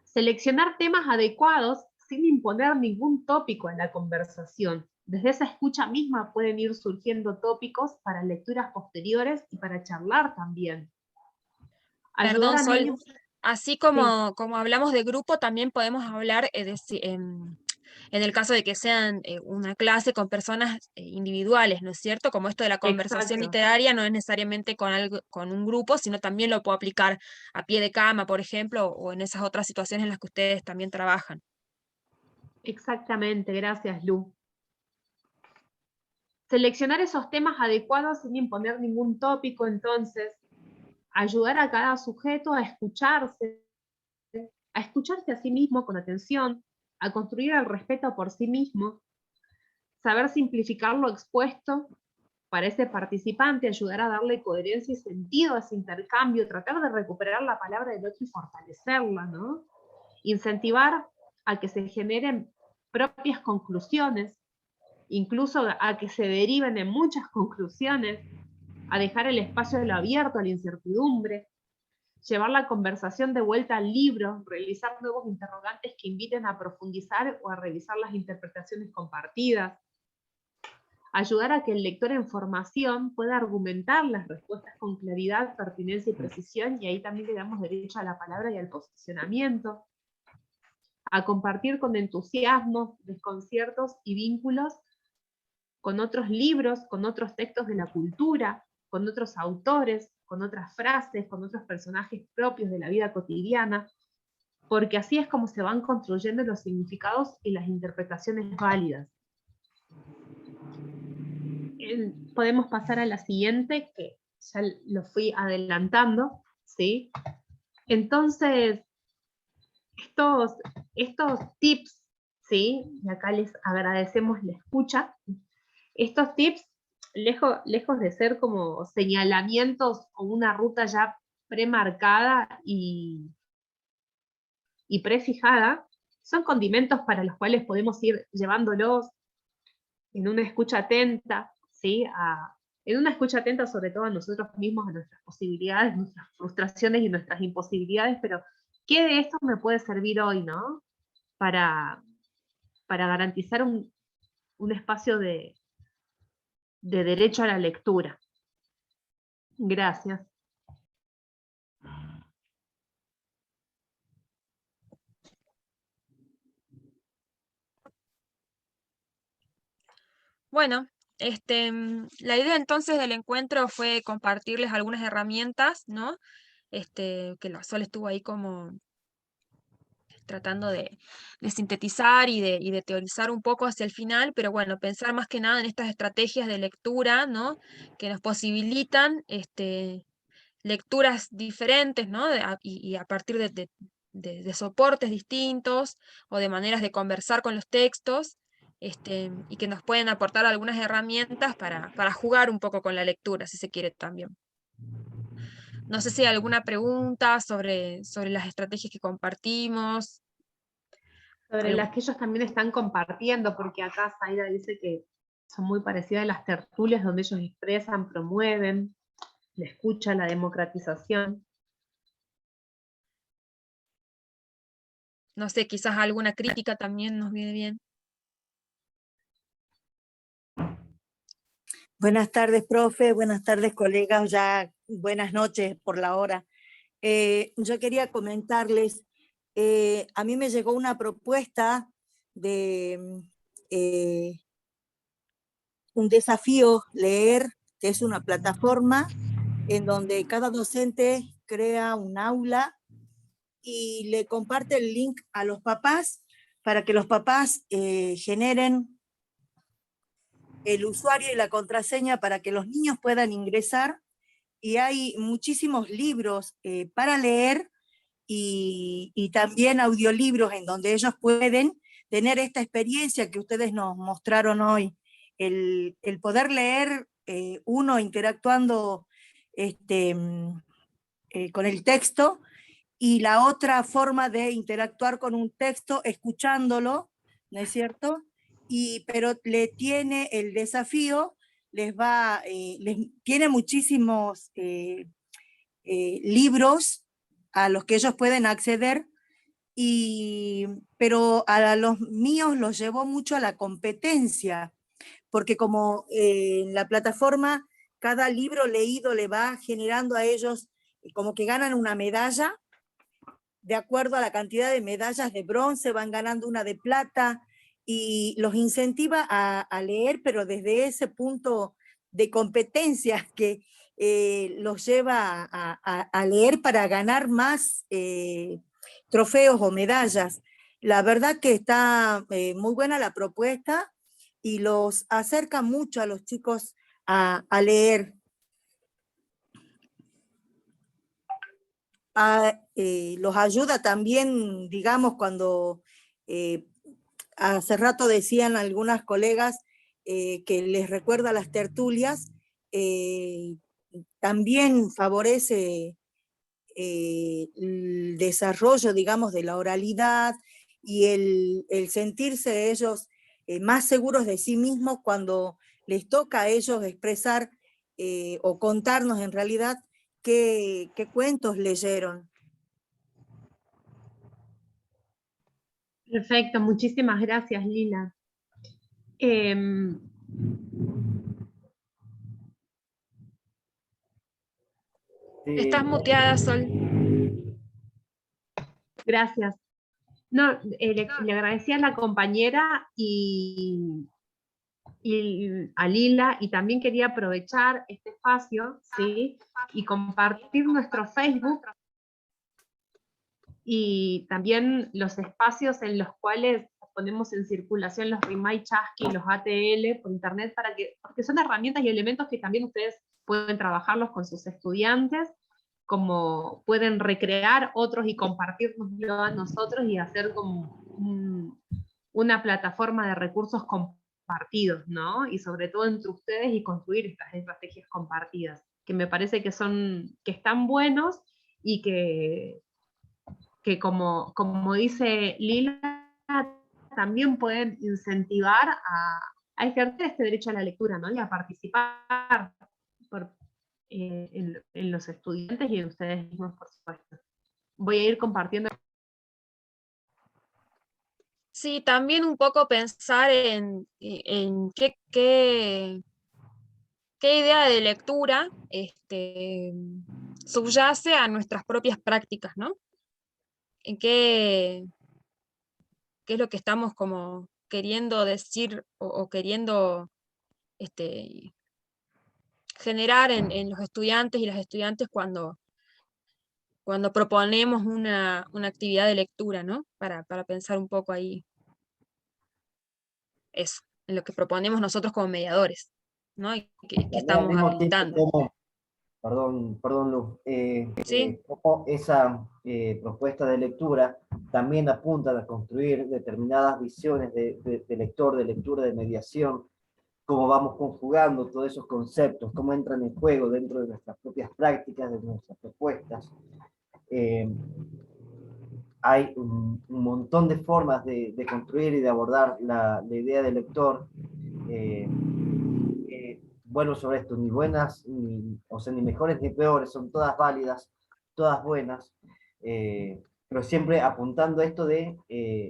Seleccionar temas adecuados sin imponer ningún tópico en la conversación. Desde esa escucha misma pueden ir surgiendo tópicos para lecturas posteriores y para charlar también. Perdón, Sol, niños... así como hablamos de grupo, también podemos hablar en el caso de que sean una clase con personas individuales, ¿no es cierto? Como esto de la conversación Exacto. literaria no es necesariamente con un grupo, sino también lo puedo aplicar a pie de cama, por ejemplo, o en esas otras situaciones en las que ustedes también trabajan. Exactamente, gracias, Lu. Seleccionar esos temas adecuados sin imponer ningún tópico, entonces, ayudar a cada sujeto a escucharse a sí mismo con atención, a construir el respeto por sí mismo, saber simplificar lo expuesto para ese participante, ayudar a darle coherencia y sentido a ese intercambio, tratar de recuperar la palabra del otro y fortalecerla, ¿no? Incentivar a que se generen propias conclusiones, incluso a que se deriven en muchas conclusiones, a dejar el espacio de lo abierto a la incertidumbre, llevar la conversación de vuelta al libro, realizar nuevos interrogantes que inviten a profundizar o a revisar las interpretaciones compartidas, Ayudar a que el lector en formación pueda argumentar las respuestas con claridad, pertinencia y precisión, y ahí también le damos derecho a la palabra y al posicionamiento. A compartir con entusiasmo, desconciertos y vínculos con otros libros, con otros textos de la cultura, con otros autores, con otras frases, con otros personajes propios de la vida cotidiana, porque así es como se van construyendo los significados y las interpretaciones válidas. Podemos pasar a la siguiente, que ya lo fui adelantando, ¿sí? Entonces, estos tips, ¿sí? Y acá les agradecemos la escucha. Estos tips, lejos de ser como señalamientos o una ruta ya premarcada y prefijada, son condimentos para los cuales podemos ir llevándolos en una escucha atenta, ¿sí? En una escucha atenta sobre todo a nosotros mismos, a nuestras posibilidades, nuestras frustraciones y nuestras imposibilidades, pero ¿qué de esto me puede servir hoy, no? Para garantizar un espacio de derecho a la lectura. Gracias. Bueno, la idea entonces del encuentro fue compartirles algunas herramientas, ¿no? Que la Sol estuvo ahí como tratando de sintetizar y de teorizar un poco hacia el final, pero bueno, pensar más que nada en estas estrategias de lectura, ¿no? Que nos posibilitan lecturas diferentes, ¿no? Y a partir de soportes distintos o de maneras de conversar con los textos, y que nos pueden aportar algunas herramientas para jugar un poco con la lectura, si se quiere también. No sé si hay alguna pregunta sobre las estrategias que compartimos. Sobre las que ellos también están compartiendo, porque acá Zaira dice que son muy parecidas a las tertulias donde ellos expresan, promueven la escucha, la democratización. No sé, quizás alguna crítica también nos viene bien. Buenas tardes, profe. Buenas tardes, colegas. Ya buenas noches por la hora. Yo quería comentarles, a mí me llegó una propuesta de un desafío leer, que es una plataforma en donde cada docente crea un aula y le comparte el link a los papás para que los papás generen el usuario y la contraseña para que los niños puedan ingresar, y hay muchísimos libros para leer y también audiolibros en donde ellos pueden tener esta experiencia que ustedes nos mostraron hoy, el poder leer uno interactuando con el texto, y la otra forma de interactuar con un texto escuchándolo, ¿no es cierto? Pero le tiene el desafío, tiene muchísimos libros a los que ellos pueden acceder, pero a los míos los llevó mucho a la competencia, porque como en la plataforma cada libro leído le va generando a ellos como que ganan una medalla, de acuerdo a la cantidad de medallas de bronce van ganando una de plata, y los incentiva a leer, pero desde ese punto de competencia que los lleva a leer para ganar más trofeos o medallas. La verdad que está muy buena la propuesta y los acerca mucho a los chicos a leer. Los ayuda también, digamos, cuando hace rato decían algunas colegas que les recuerda las tertulias, también favorece el desarrollo, digamos, de la oralidad y el sentirse ellos más seguros de sí mismos cuando les toca a ellos expresar o contarnos en realidad qué cuentos leyeron. Perfecto, muchísimas gracias, Lila. Estás muteada, Sol. Gracias. No, le agradecía a la compañera y a Lila, y también quería aprovechar este espacio, ¿sí? Y compartir nuestro Facebook y también los espacios en los cuales ponemos en circulación los Rimay Chasqui, los ATL por internet, porque son herramientas y elementos que también ustedes pueden trabajarlos con sus estudiantes, como pueden recrear otros y compartirnoslo a nosotros y hacer como una plataforma de recursos compartidos, ¿no? Y sobre todo entre ustedes y construir estas estrategias compartidas, que me parece que están buenos y que como dice Lila, también pueden incentivar a ejercer este derecho a la lectura, ¿no? Y a participar en los estudiantes y en ustedes mismos, por supuesto. Voy a ir compartiendo. Sí, también un poco pensar en qué idea de lectura subyace a nuestras propias prácticas, ¿no? En qué es lo que estamos como queriendo decir o queriendo generar en los estudiantes y las estudiantes cuando proponemos una actividad de lectura, ¿no? Para pensar un poco ahí eso, en lo que proponemos nosotros como mediadores, ¿no? Y que estamos habilitando. Perdón, Luz. ¿Sí? Como esa propuesta de lectura también apunta a construir determinadas visiones de lector, de lectura, de mediación, cómo vamos conjugando todos esos conceptos, cómo entran en juego dentro de nuestras propias prácticas, de nuestras propuestas. Hay un montón de formas de construir y de abordar la idea del lector. Bueno, sobre esto, ni buenas, ni mejores ni peores, son todas válidas, todas buenas, pero siempre apuntando a esto de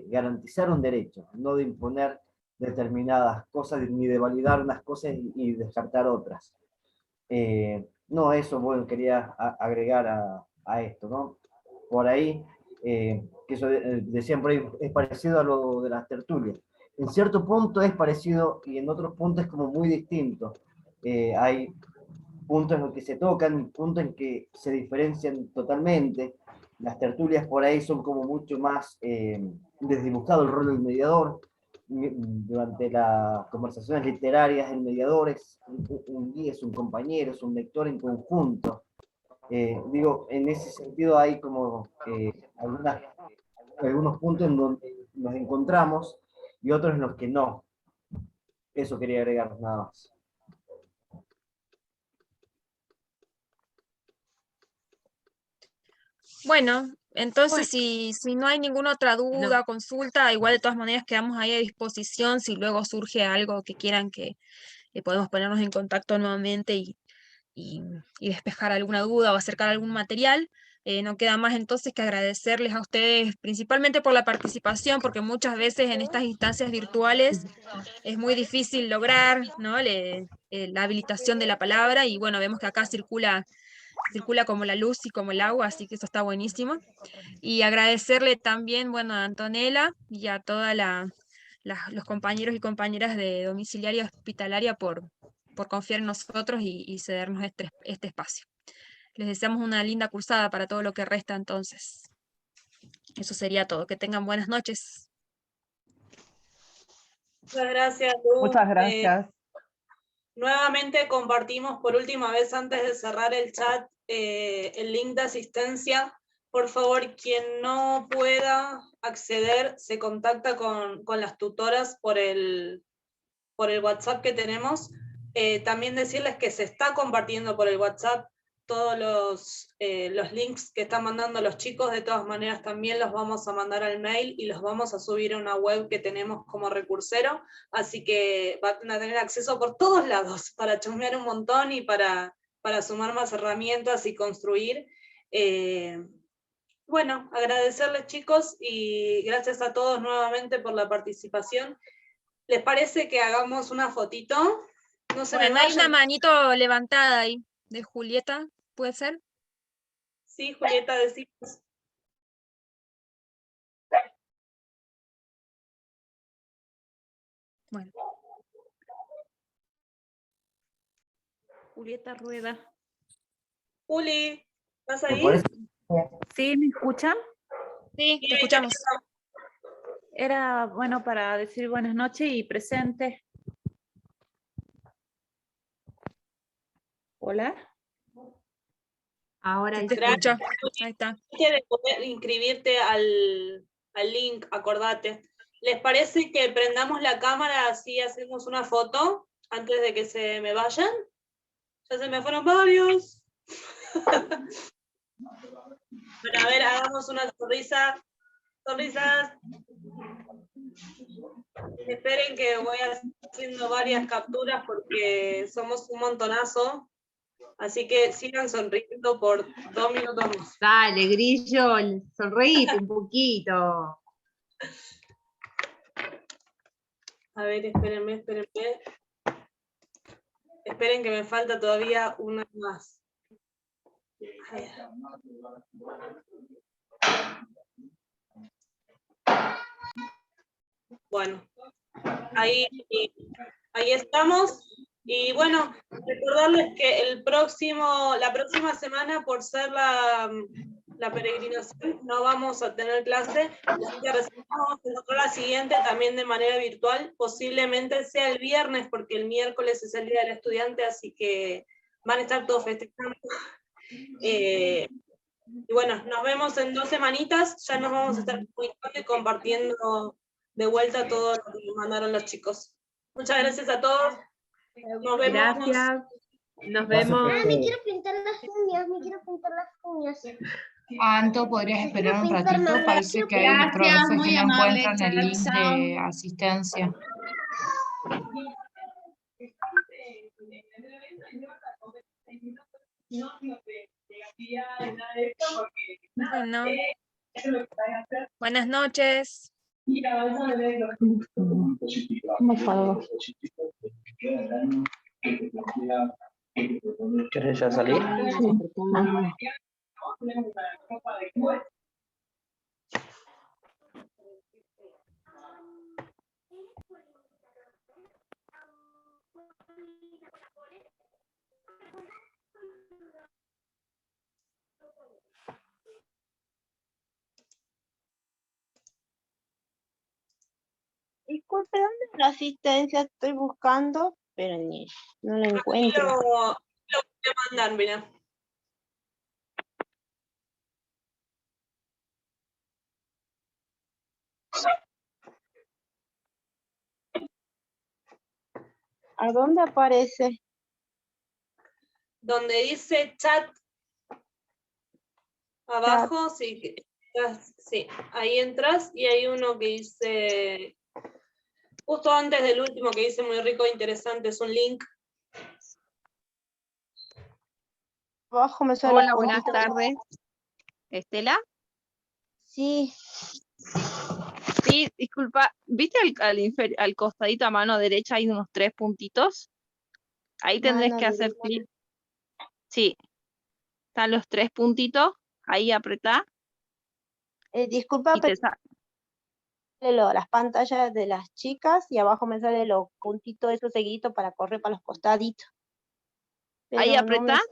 garantizar un derecho, no de imponer determinadas cosas, ni de validar unas cosas y descartar otras. No, eso, bueno, quería agregar a esto, ¿no? Por ahí, que eso decían por ahí, es parecido a lo de las tertulias. En cierto punto es parecido y en otros puntos es como muy distinto. Hay puntos en los que se tocan y puntos en que se diferencian totalmente. Las tertulias por ahí son como mucho más desdibujado el rol del mediador. Durante las conversaciones literarias, el mediador es un guía, es un compañero, es un lector en conjunto. Digo, en ese sentido hay como algunos puntos en donde nos encontramos y otros en los que no. Eso quería agregar nada más. Bueno, entonces si no hay ninguna otra duda o consulta, igual de todas maneras quedamos ahí a disposición. Si luego surge algo que quieran que podemos ponernos en contacto nuevamente y despejar alguna duda o acercar algún material. No queda más entonces que agradecerles a ustedes principalmente por la participación, porque muchas veces en estas instancias virtuales es muy difícil lograr, ¿no? La habilitación de la palabra, y bueno, vemos que acá circula como la luz y como el agua, así que eso está buenísimo. Y agradecerle también, bueno, a Antonella y a todos los compañeros y compañeras de domiciliaria hospitalaria por confiar en nosotros y cedernos este espacio. Les deseamos una linda cursada para todo lo que resta entonces. Eso sería todo. Que tengan buenas noches. Muchas gracias, Luz. Muchas gracias. Nuevamente compartimos por última vez antes de cerrar el chat el link de asistencia. Por favor, quien no pueda acceder, se contacta con las tutoras por el WhatsApp que tenemos. También decirles que se está compartiendo por el WhatsApp todos los links que están mandando los chicos. De todas maneras también los vamos a mandar al mail y los vamos a subir a una web que tenemos como Recursero, así que van a tener acceso por todos lados para chusmear un montón y para sumar más herramientas y construir. Bueno, agradecerles, chicos, y gracias a todos nuevamente por la participación. ¿Les parece que hagamos una fotito? No se me Bueno, hay una vayan. manito levantada ahí, de Julieta, ¿puede ser? Sí, Julieta, decimos. Bueno. Julieta Rueda. Juli, ¿estás ahí? ¿Sí? ¿Me escuchan? Sí, te escuchamos. Era bueno para decir buenas noches y presente. Hola. Ahora Sí, te escucho. Ahí está. De poder inscribirte al link, acordate. ¿Les parece que prendamos la cámara así hacemos una foto antes de que se me vayan? Ya se me fueron varios. Bueno, a ver, hagamos una sonrisa. Sonrisas. Esperen que voy haciendo varias capturas porque somos un montonazo. Así que sigan sonriendo por 2 minutos más. Dale, Grillo, sonreíte un poquito. A ver, espérenme. Esperen que me falta todavía una más. A ver. Bueno, ahí estamos. Y bueno, recordarles que la próxima semana, por ser la peregrinación, no vamos a tener clase, así que recibimos la siguiente también de manera virtual, posiblemente sea el viernes, porque el miércoles es el Día del Estudiante, así que van a estar todos festejando. Y bueno, nos vemos en 2 semanitas, ya nos vamos a estar comunicando y compartiendo de vuelta todo lo que nos mandaron los chicos. Muchas gracias a todos. Nos vemos. Gracias. Nos vemos. Me quiero pintar las uñas. Anto, ¿podrías esperar un ratito? Parece que hay Gracias, profes muy que no amable, encuentran el chao, link chao. de asistencia. Bueno. Buenas noches. ¿Cómo salgo? ¿Querés ya salir? Disculpe, ¿dónde es la asistencia? Estoy buscando, pero no la encuentro. Lo voy a mandar, mira. ¿A dónde aparece? Donde dice chat abajo, sí, ahí entras y hay uno que dice, justo antes del último que dice muy rico e interesante, es un link. Abajo me sale. Hola, buenas tardes. ¿Estela? Sí. Sí, disculpa, ¿viste al costadito a mano derecha hay unos 3 puntitos? Ahí tendrés Mano que hacer derecha. clic. Sí, están los 3 puntitos, ahí apretá. Disculpa, Y te pero las pantallas de las chicas y abajo me sale los puntitos esos seguiditos para correr para los costaditos. ahí Pero no me apretá